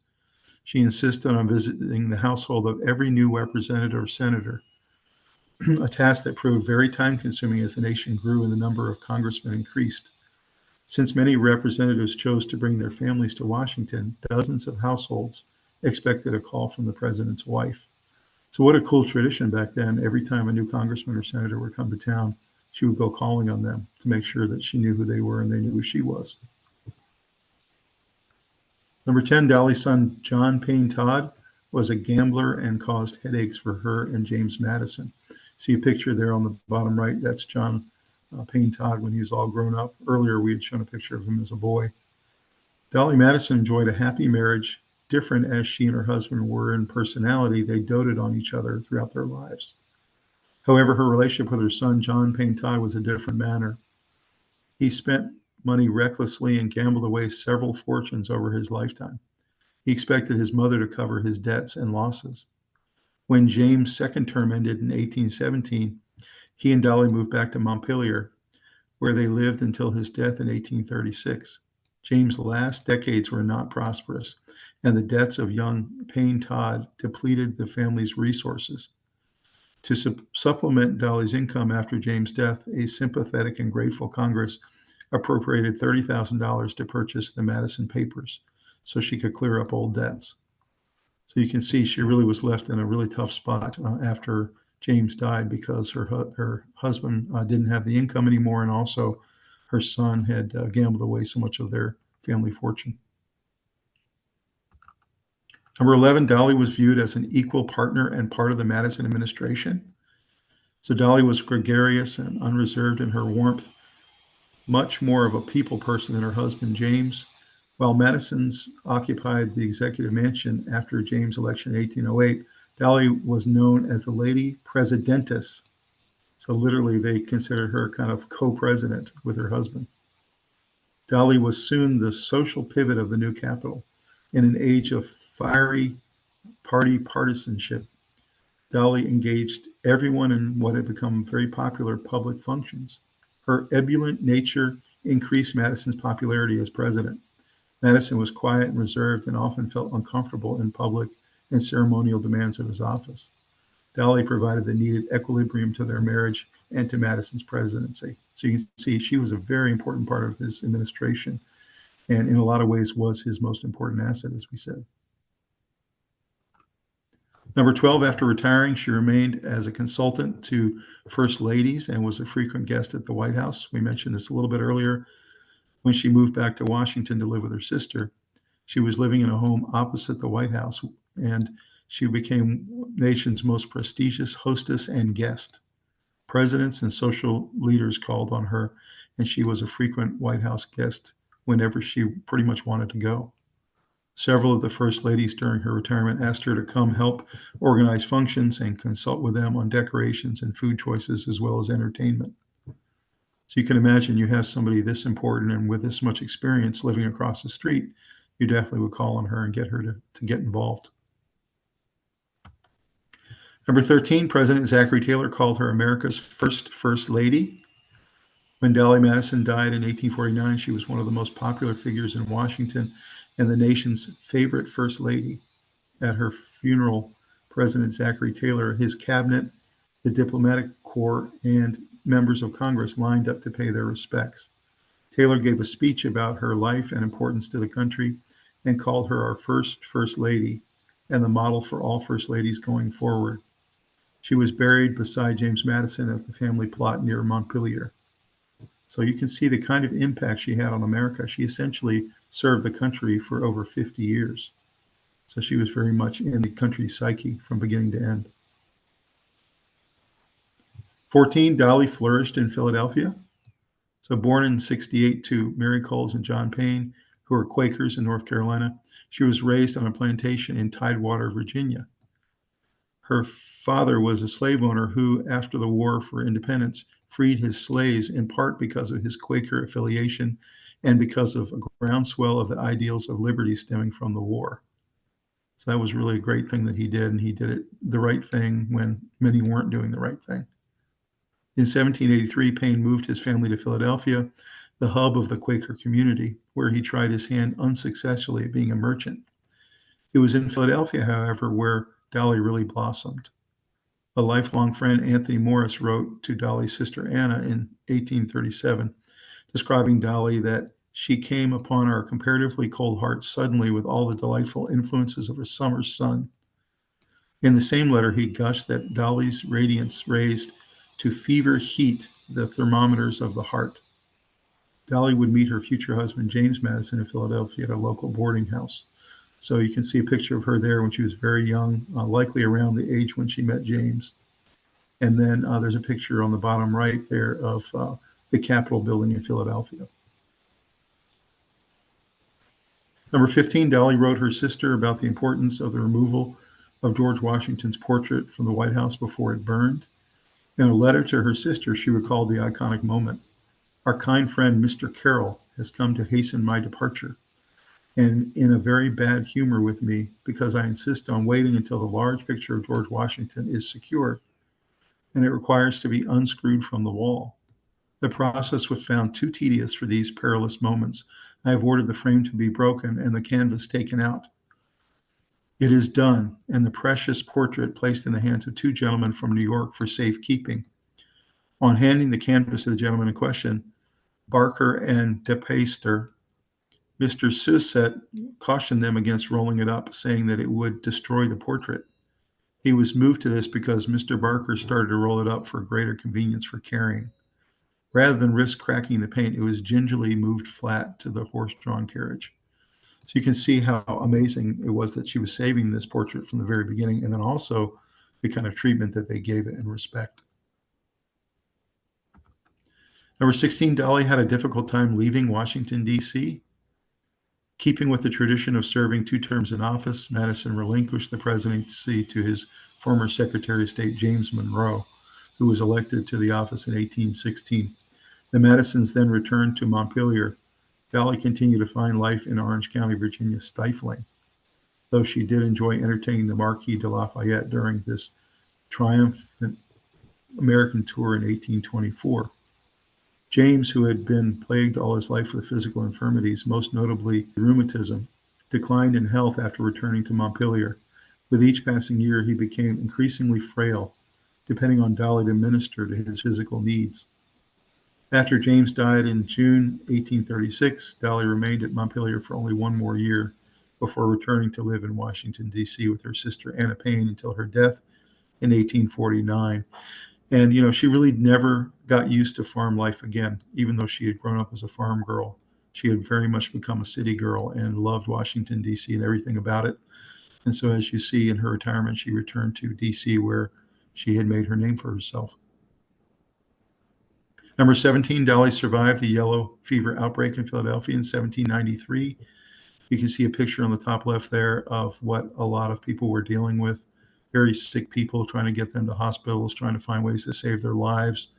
[SPEAKER 1] She insisted on visiting the household of every new representative or senator, a task that proved very time-consuming as the nation grew and the number of congressmen increased. Since many representatives chose to bring their families to Washington, dozens of households expected a call from the president's wife. So what a cool tradition back then. Every time a new congressman or senator would come to town, she would go calling on them to make sure that she knew who they were and they knew who she was. Number 10, Dolley's son, John Payne Todd, was a gambler and caused headaches for her and James Madison. See a picture there on the bottom right. That's John Payne Todd when he was all grown up. Earlier, we had shown a picture of him as a boy. Dolley Madison enjoyed a happy marriage. Different as she and her husband were in personality, they doted on each other throughout their lives. However, her relationship with her son, John Payne Todd, was a different matter. He spent money recklessly and gambled away several fortunes over his lifetime. He expected his mother to cover his debts and losses. When James' second term ended in 1817, he and Dolley moved back to Montpelier, where they lived until his death in 1836. James' last decades were not prosperous, and the debts of young Payne Todd depleted the family's resources. To supplement Dolley's income after James' death, a sympathetic and grateful Congress appropriated $30,000 to purchase the Madison papers so she could clear up old debts. So you can see she really was left in a really tough spot after James died because her husband didn't have the income anymore, and also her son had gambled away so much of their family fortune. Number 11, Dolley was viewed as an equal partner and part of the Madison administration. So Dolley was gregarious and unreserved in her warmth, much more of a people person than her husband, James. While Madison's occupied the executive mansion after James' election in 1808, Dolley was known as the Lady Presidentess. So literally, they considered her kind of co-president with her husband. Dolley was soon the social pivot of the new capital. In an age of fiery party partisanship, Dolley engaged everyone in what had become very popular public functions. Her ebullient nature increased Madison's popularity as president. Madison was quiet and reserved and often felt uncomfortable in public and ceremonial demands of his office. Dolley provided the needed equilibrium to their marriage and to Madison's presidency. So you can see she was a very important part of his administration, and in a lot of ways was his most important asset, as we said. Number 12, after retiring, she remained as a consultant to first ladies and was a frequent guest at the White House. We mentioned this a little bit earlier. When she moved back to Washington to live with her sister, she was living in a home opposite the White House, and she became nation's most prestigious hostess and guest. Presidents and social leaders called on her, and she was a frequent White House guest whenever she pretty much wanted to go. Several of the first ladies during her retirement asked her to come help organize functions and consult with them on decorations and food choices, as well as entertainment. So you can imagine you have somebody this important and with this much experience living across the street, you definitely would call on her and get her to get involved. Number 13, President Zachary Taylor called her America's first lady. When Dolley Madison died in 1849, she was one of the most popular figures in Washington and the nation's favorite first lady. At her funeral, President Zachary Taylor, his cabinet, the diplomatic corps, and members of Congress lined up to pay their respects. Taylor gave a speech about her life and importance to the country and called her our first lady and the model for all first ladies going forward. She was buried beside James Madison at the family plot near Montpelier. So you can see the kind of impact she had on America. She essentially served the country for over 50 years. So she was very much in the country's psyche from beginning to end. 14, Dolley flourished in Philadelphia. So born in 68 to Mary Coles and John Payne, who were Quakers in North Carolina, she was raised on a plantation in Tidewater, Virginia. Her father was a slave owner who, after the War for Independence, freed his slaves in part because of his Quaker affiliation and because of a groundswell of the ideals of liberty stemming from the war. So that was really a great thing that he did, and he did it the right thing when many weren't doing the right thing. In 1783, Payne moved his family to Philadelphia, the hub of the Quaker community, where he tried his hand unsuccessfully at being a merchant. It was in Philadelphia, however, where Dolley really blossomed. A lifelong friend, Anthony Morris, wrote to Dolley's sister Anna in 1837, describing Dolley that she came upon our comparatively cold hearts suddenly with all the delightful influences of a summer's sun. In the same letter, he gushed that Dolley's radiance raised to fever heat the thermometers of the heart. Dolley would meet her future husband, James Madison, in Philadelphia at a local boarding house. So you can see a picture of her there when she was very young, likely around the age when she met James. And then there's a picture on the bottom right there of the Capitol building in Philadelphia. Number 15, Dolley wrote her sister about the importance of the removal of George Washington's portrait from the White House before it burned. In a letter to her sister, she recalled the iconic moment. Our kind friend, Mr. Carroll, has come to hasten my departure, and in a very bad humor with me because I insist on waiting until the large picture of George Washington is secure, and it requires to be unscrewed from the wall. The process was found too tedious for these perilous moments. I have ordered the frame to be broken and the canvas taken out. It is done, and the precious portrait placed in the hands of two gentlemen from New York for safekeeping. On handing the canvas to the gentleman in question, Barker and De Peyster, Mr. Susset cautioned them against rolling it up, saying that it would destroy the portrait. He was moved to this because Mr. Barker started to roll it up for greater convenience for carrying. Rather than risk cracking the paint, it was gingerly moved flat to the horse-drawn carriage. So you can see how amazing it was that she was saving this portrait from the very beginning, and then also the kind of treatment that they gave it in respect. Number 16, Dolley had a difficult time leaving Washington, D.C. Keeping with the tradition of serving 2 terms in office, Madison relinquished the presidency to his former Secretary of State, James Monroe, who was elected to the office in 1816. The Madisons then returned to Montpelier. Dolley continued to find life in Orange County, Virginia, stifling, though she did enjoy entertaining the Marquis de Lafayette during this triumphant American tour in 1824. James, who had been plagued all his life with physical infirmities, most notably rheumatism, declined in health after returning to Montpelier. With each passing year, he became increasingly frail, depending on Dolley to minister to his physical needs. After James died in June 1836, Dolley remained at Montpelier for only 1 more year before returning to live in Washington, D.C. with her sister Anna Payne until her death in 1849. And, she really never got used to farm life again, even though she had grown up as a farm girl. She had very much become a city girl and loved Washington, D.C. and everything about it. And so as you see in her retirement, she returned to D.C. where she had made her name for herself. Number 17, Dolley survived the yellow fever outbreak in Philadelphia in 1793. You can see a picture on the top left there of what a lot of people were dealing with. Very sick people, trying to get them to hospitals, trying to find ways to save their lives.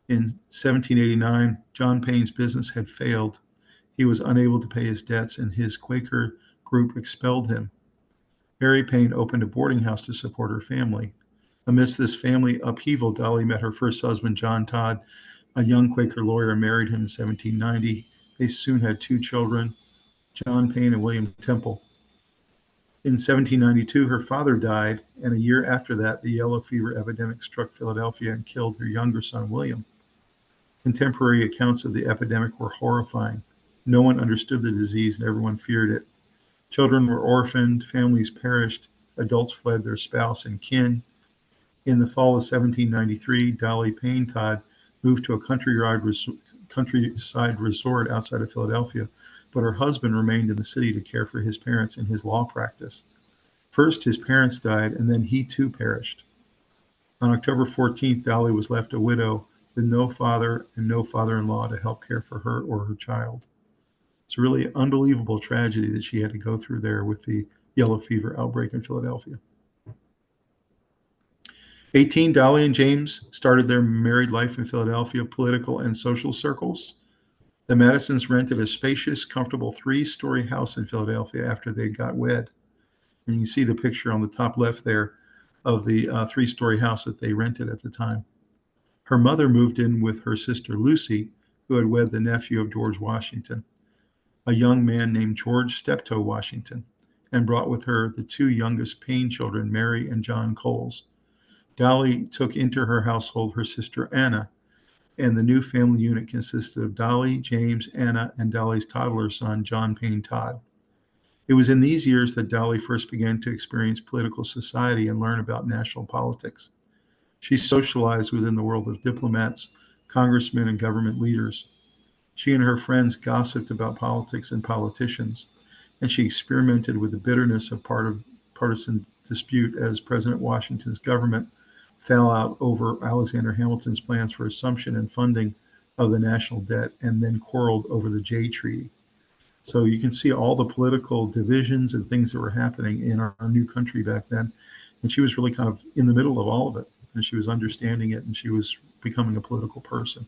[SPEAKER 1] In 1789, John Payne's business had failed. He was unable to pay his debts, and his Quaker group expelled him. Mary Payne opened a boarding house to support her family. Amidst this family upheaval, Dolley met her first husband, John Todd, a young Quaker lawyer, and married him in 1790. They soon had 2 children, John Payne and William Temple. In 1792, her father died, and a year after that, the yellow fever epidemic struck Philadelphia and killed her younger son, William. Contemporary accounts of the epidemic were horrifying. No one understood the disease, and everyone feared it. Children were orphaned, families perished, adults fled their spouse and kin. In the fall of 1793, Dolley Payne Todd moved to a countryside resort outside of Philadelphia, but her husband remained in the city to care for his parents in his law practice. First, his parents died, and then he too perished. On October 14th, Dolley was left a widow with no father and no father-in-law to help care for her or her child. It's a really unbelievable tragedy that she had to go through there with the yellow fever outbreak in Philadelphia. 18, Dolley and James started their married life in Philadelphia political and social circles. The Madisons rented a spacious, comfortable 3-story house in Philadelphia after they got wed. And you can see the picture on the top left there of the 3-story house that they rented at the time. Her mother moved in with her sister Lucy, who had wed the nephew of George Washington, a young man named George Steptoe Washington, and brought with her the 2 youngest Payne children, Mary and John Coles. Dolley took into her household her sister Anna, and the new family unit consisted of Dolley, James, Anna, and Dolley's toddler son, John Payne Todd. It was in these years that Dolley first began to experience political society and learn about national politics. She socialized within the world of diplomats, congressmen, and government leaders. She and her friends gossiped about politics and politicians, and she experimented with the bitterness of partisan dispute as President Washington's government fell out over Alexander Hamilton's plans for assumption and funding of the national debt, and then quarreled over the Jay Treaty. So you can see all the political divisions and things that were happening in our new country back then. And she was really kind of in the middle of all of it. And she was understanding it, and she was becoming a political person.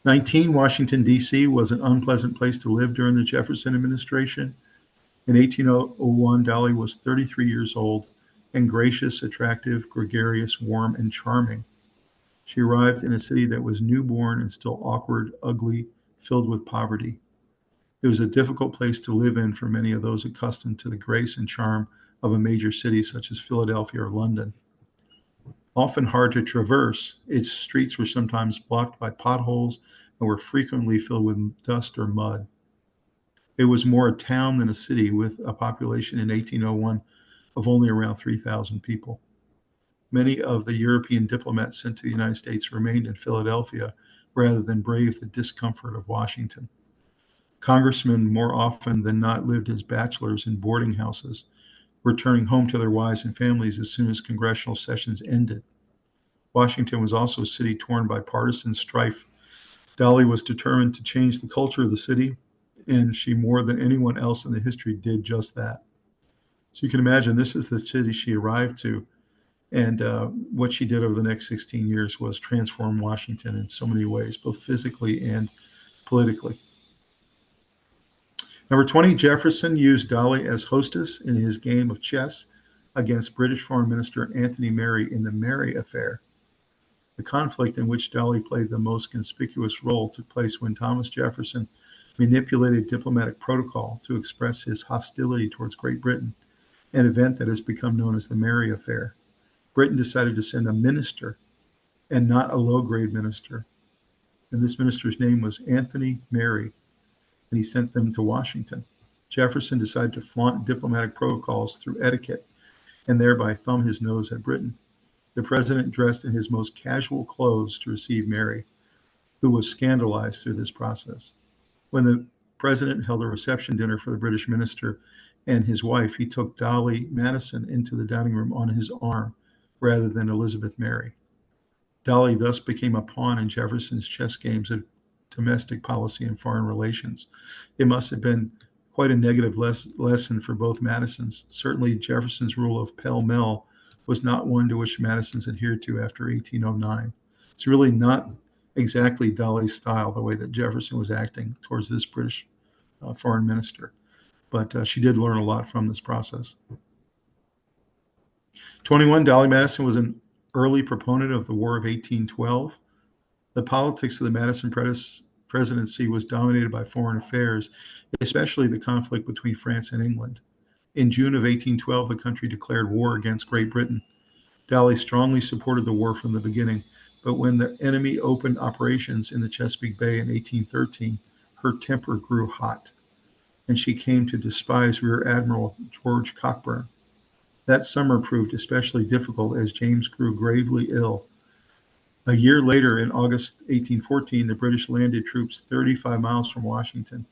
[SPEAKER 1] 19, Washington, D.C. was an unpleasant place to live during the Jefferson administration. In 1801, Dolley was 33 years old and gracious, attractive, gregarious, warm, and charming. She arrived in a city that was newborn and still awkward, ugly, filled with poverty. It was a difficult place to live in for many of those accustomed to the grace and charm of a major city such as Philadelphia or London. Often hard to traverse, its streets were sometimes blocked by potholes and were frequently filled with dust or mud. It was more a town than a city, with a population in 1801 of only around 3,000 people. Many of the European diplomats sent to the United States remained in Philadelphia rather than brave the discomfort of Washington. Congressmen more often than not lived as bachelors in boarding houses, returning home to their wives and families as soon as congressional sessions ended. Washington was also a city torn by partisan strife. Dolley was determined to change the culture of the city, and she, more than anyone else in the history, did just that. So you can imagine this is the city she arrived to, and what she did over the next 16 years was transform Washington in so many ways, both physically and politically. Number 20, Jefferson used Dolley as hostess in his game of chess against British Foreign Minister Anthony Merry in the Merry Affair. The conflict in which Dolley played the most conspicuous role took place when Thomas Jefferson manipulated diplomatic protocol to express his hostility towards Great Britain, an event that has become known as the Merry Affair. Britain decided to send a minister and not a low-grade minister, and this minister's name was Anthony Merry, and he sent them to Washington. Jefferson decided to flaunt diplomatic protocols through etiquette and thereby thumb his nose at Britain. The president dressed in his most casual clothes to receive Merry, who was scandalized through this process. When the president held a reception dinner for the British minister and his wife, he took Dolley Madison into the dining room on his arm rather than Elizabeth Mary. Dolley thus became a pawn in Jefferson's chess games of domestic policy and foreign relations. It must have been quite a negative lesson for both Madisons. Certainly Jefferson's rule of pell-mell was not one to which Madison's adhered to after 1809. It's really not exactly Dolley's style, the way that Jefferson was acting towards this British foreign minister. But she did learn a lot from this process. 21, Dolley Madison was an early proponent of the War of 1812. The politics of the Madison presidency was dominated by foreign affairs, especially the conflict between France and England. In June of 1812, the country declared war against Great Britain. Dolley strongly supported the war from the beginning, but when the enemy opened operations in the Chesapeake Bay in 1813, her temper grew hot, and she came to despise Rear Admiral George Cockburn. That summer proved especially difficult as James grew gravely ill. A year later, in August 1814, the British landed troops 35 miles from Washington.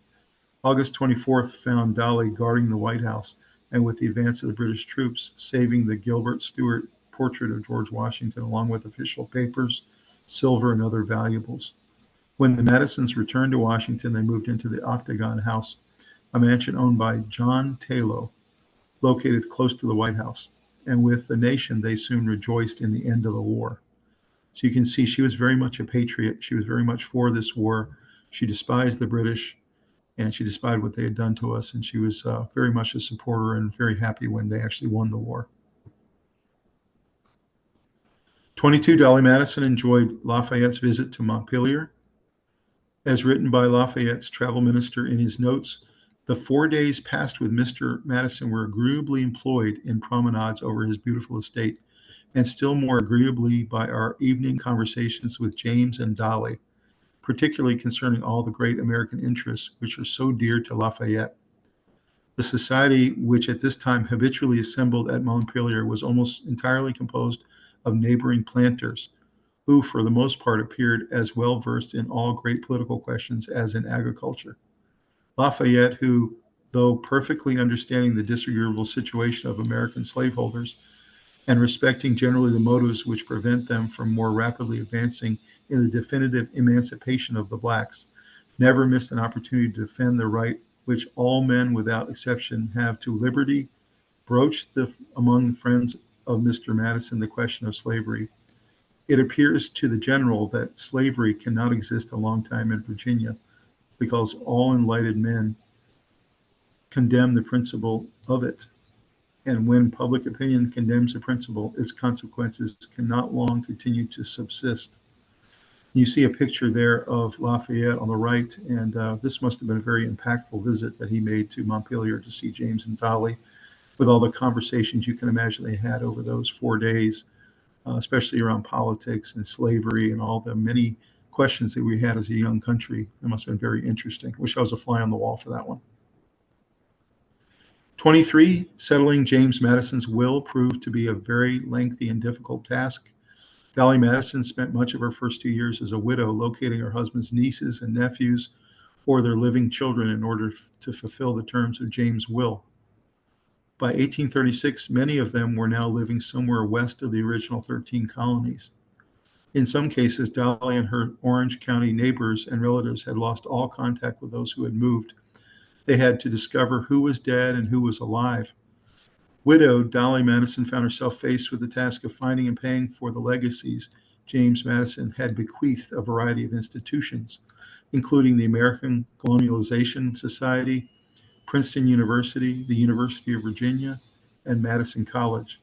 [SPEAKER 1] August 24th found Dolley guarding the White House, and with the advance of the British troops, saving the Gilbert Stuart portrait of George Washington along with official papers, silver, and other valuables. When the Madisons returned to Washington, they moved into the Octagon House, a mansion owned by John Taylor, located close to the White House. And with the nation, they soon rejoiced in the end of the war. So you can see she was very much a patriot. She was very much for this war. She despised the British, and she despised what they had done to us. And she was very much a supporter and very happy when they actually won the war. 22, Dolley Madison enjoyed Lafayette's visit to Montpelier. As written by Lafayette's travel minister in his notes, the 4 days passed with Mr. Madison were agreeably employed in promenades over his beautiful estate, and still more agreeably by our evening conversations with James and Dolley, particularly concerning all the great American interests which are so dear to Lafayette. The society, which at this time habitually assembled at Montpelier, was almost entirely composed of neighboring planters, who for the most part appeared as well versed in all great political questions as in agriculture. Lafayette, who, though perfectly understanding the disagreeable situation of American slaveholders and respecting generally the motives which prevent them from more rapidly advancing in the definitive emancipation of the blacks, never missed an opportunity to defend the right which all men without exception have to liberty, broached among friends of Mr. Madison the question of slavery. It appears to the general that slavery cannot exist a long time in Virginia because all enlightened men condemn the principle of it. And when public opinion condemns a principle, its consequences cannot long continue to subsist. You see a picture there of Lafayette on the right, and this must have been a very impactful visit that he made to Montpelier to see James and Dolley, with all the conversations you can imagine they had over those 4 days, especially around politics and slavery and all the many questions that we had as a young country. It must have been very interesting. Wish I was a fly on the wall for that one. 23, settling James Madison's will proved to be a very lengthy and difficult task. Dolley Madison spent much of her first 2 years as a widow, locating her husband's nieces and nephews or their living children in order to fulfill the terms of James' will. By 1836, many of them were now living somewhere west of the original 13 colonies. In some cases, Dolley and her Orange County neighbors and relatives had lost all contact with those who had moved. They had to discover who was dead and who was alive. Widowed, Dolley Madison found herself faced with the task of finding and paying for the legacies James Madison had bequeathed a variety of institutions, including the American Colonialization Society, Princeton University, the University of Virginia, and Madison College.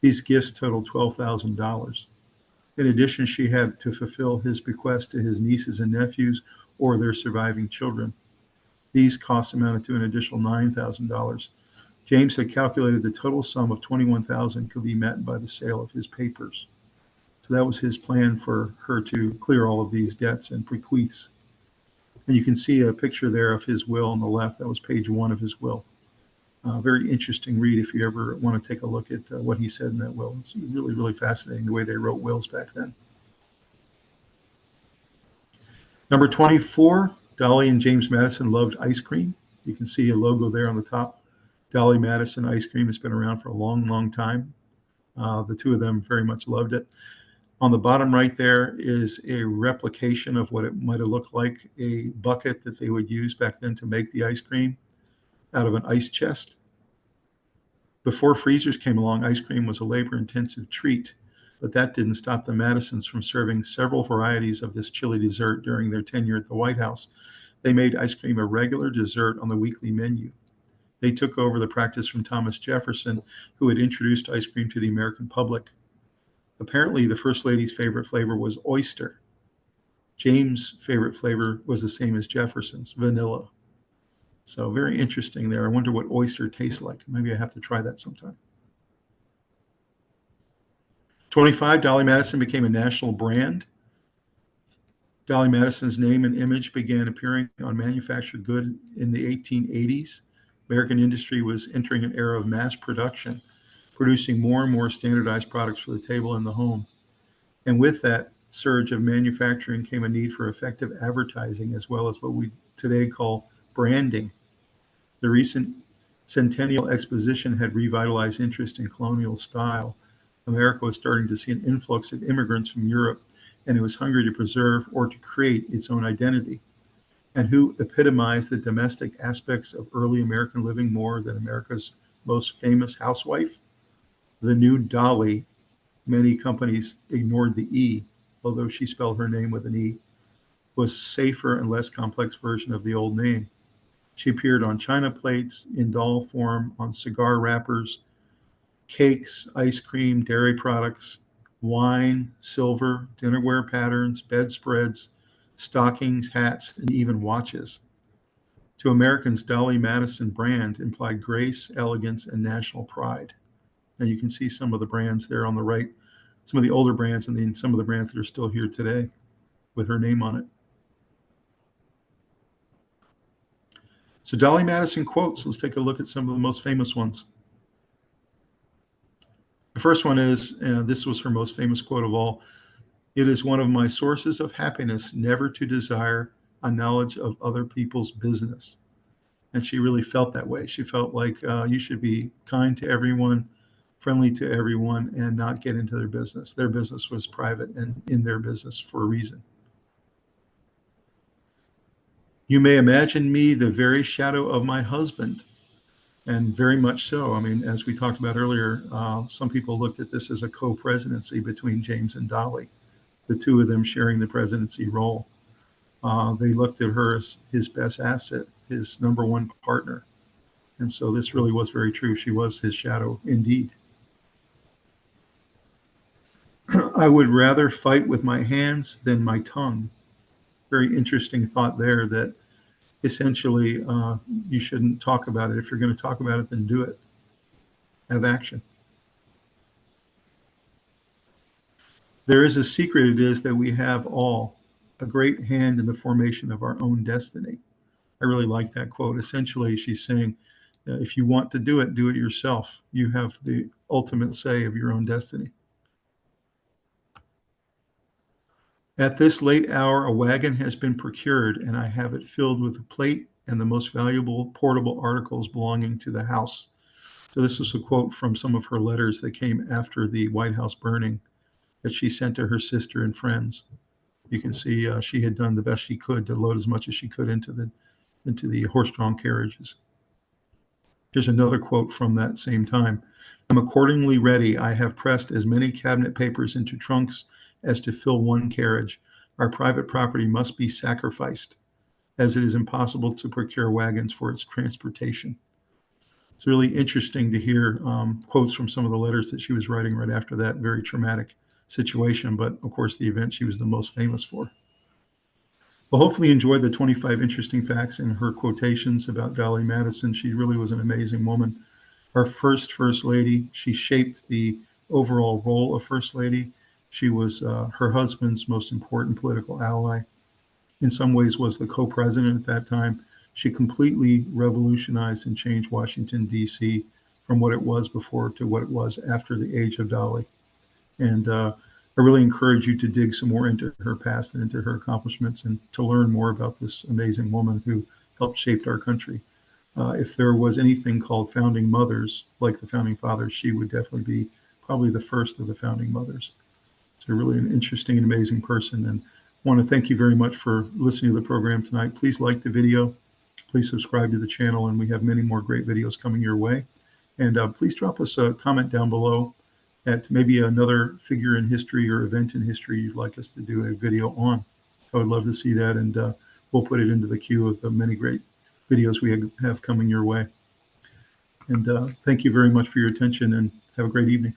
[SPEAKER 1] These gifts totaled $12,000. In addition, she had to fulfill his bequest to his nieces and nephews or their surviving children. These costs amounted to an additional $9,000. James had calculated the total sum of $21,000 could be met by the sale of his papers. So that was his plan for her to clear all of these debts and bequeaths. And you can see a picture there of his will on the left. That was page 1 of his will. Very interesting read if you ever want to take a look at what he said in that will. It's really, really fascinating the way they wrote wills back then. Number 24, Dolley and James Madison loved ice cream. You can see a logo there on the top. Dolley Madison ice cream has been around for a long, long time. The two of them very much loved it. On the bottom right there is a replication of what it might have looked like, a bucket that they would use back then to make the ice cream out of an ice chest. Before freezers came along, ice cream was a labor-intensive treat, but that didn't stop the Madisons from serving several varieties of this chilly dessert during their tenure at the White House. They made ice cream a regular dessert on the weekly menu. They took over the practice from Thomas Jefferson, who had introduced ice cream to the American public. Apparently, the First Lady's favorite flavor was oyster. James' favorite flavor was the same as Jefferson's, vanilla. So very interesting there. I wonder what oyster tastes like. Maybe I have to try that sometime. 25, Dolley Madison became a national brand. Dolley Madison's name and image began appearing on manufactured goods in the 1880s. American industry was entering an era of mass production, producing more and more standardized products for the table and the home. And with that surge of manufacturing came a need for effective advertising, as well as what we today call branding. The recent Centennial Exposition had revitalized interest in colonial style. America was starting to see an influx of immigrants from Europe, and it was hungry to preserve or to create its own identity. And who epitomized the domestic aspects of early American living more than America's most famous housewife? The new Dolley. Many companies ignored the E, although she spelled her name with an E, was safer and less complex version of the old name. She appeared on china plates, in doll form, on cigar wrappers, cakes, ice cream, dairy products, wine, silver, dinnerware patterns, bedspreads, stockings, hats, and even watches. To Americans, Dolley Madison brand implied grace, elegance, and national pride. And you can see some of the brands there on the right, some of the older brands, and then some of the brands that are still here today with her name on it. So Dolley Madison quotes, let's take a look at some of the most famous ones. The first one is, this was her most famous quote of all, "It is one of my sources of happiness never to desire a knowledge of other people's business." And she really felt that way. She felt like you should be kind to everyone, friendly to everyone, and not get into their business. Their business was private and in their business for a reason. You may imagine me the very shadow of my husband, and very much so. I mean, as we talked about earlier, some people looked at this as a co-presidency between James and Dolley, the two of them sharing the presidency role. They looked at her as his best asset, his number one partner. And so this really was very true. She was his shadow indeed. I would rather fight with my hands than my tongue. Very interesting thought there, that essentially you shouldn't talk about it. If you're going to talk about it, then do it. Have action. There is a secret. It is that we have all a great hand in the formation of our own destiny. I really like that quote. Essentially, she's saying, if you want to do it yourself. You have the ultimate say of your own destiny. At this late hour, a wagon has been procured, and I have it filled with a plate and the most valuable portable articles belonging to the house. So this is a quote from some of her letters that came after the White House burning that she sent to her sister and friends. You can see she had done the best she could to load as much as she could into the horse-drawn carriages. Here's another quote from that same time. I'm accordingly ready. I have pressed as many cabinet papers into trunks as to fill one carriage. Our private property must be sacrificed, as it is impossible to procure wagons for its transportation. It's really interesting to hear quotes from some of the letters that she was writing right after that very traumatic situation, but of course the event she was the most famous for. Well, hopefully you enjoyed the 25 interesting facts in her quotations about Dolley Madison. She really was an amazing woman. Our first lady. She shaped the overall role of first lady. She was her husband's most important political ally. In some ways was the co-president at that time. She completely revolutionized and changed Washington, D.C. from what it was before to what it was after the age of Dolley. And I really encourage you to dig some more into her past and into her accomplishments, and to learn more about this amazing woman who helped shape our country. If there was anything called founding mothers, like the founding fathers, she would definitely be probably the first of the founding mothers. So really an interesting and amazing person. And I want to thank you very much for listening to the program tonight. Please like the video. Please subscribe to the channel, and we have many more great videos coming your way. And please drop us a comment down below at maybe another figure in history or event in history you'd like us to do a video on. I would love to see that, and we'll put it into the queue of the many great videos we have coming your way. And thank you very much for your attention, and have a great evening.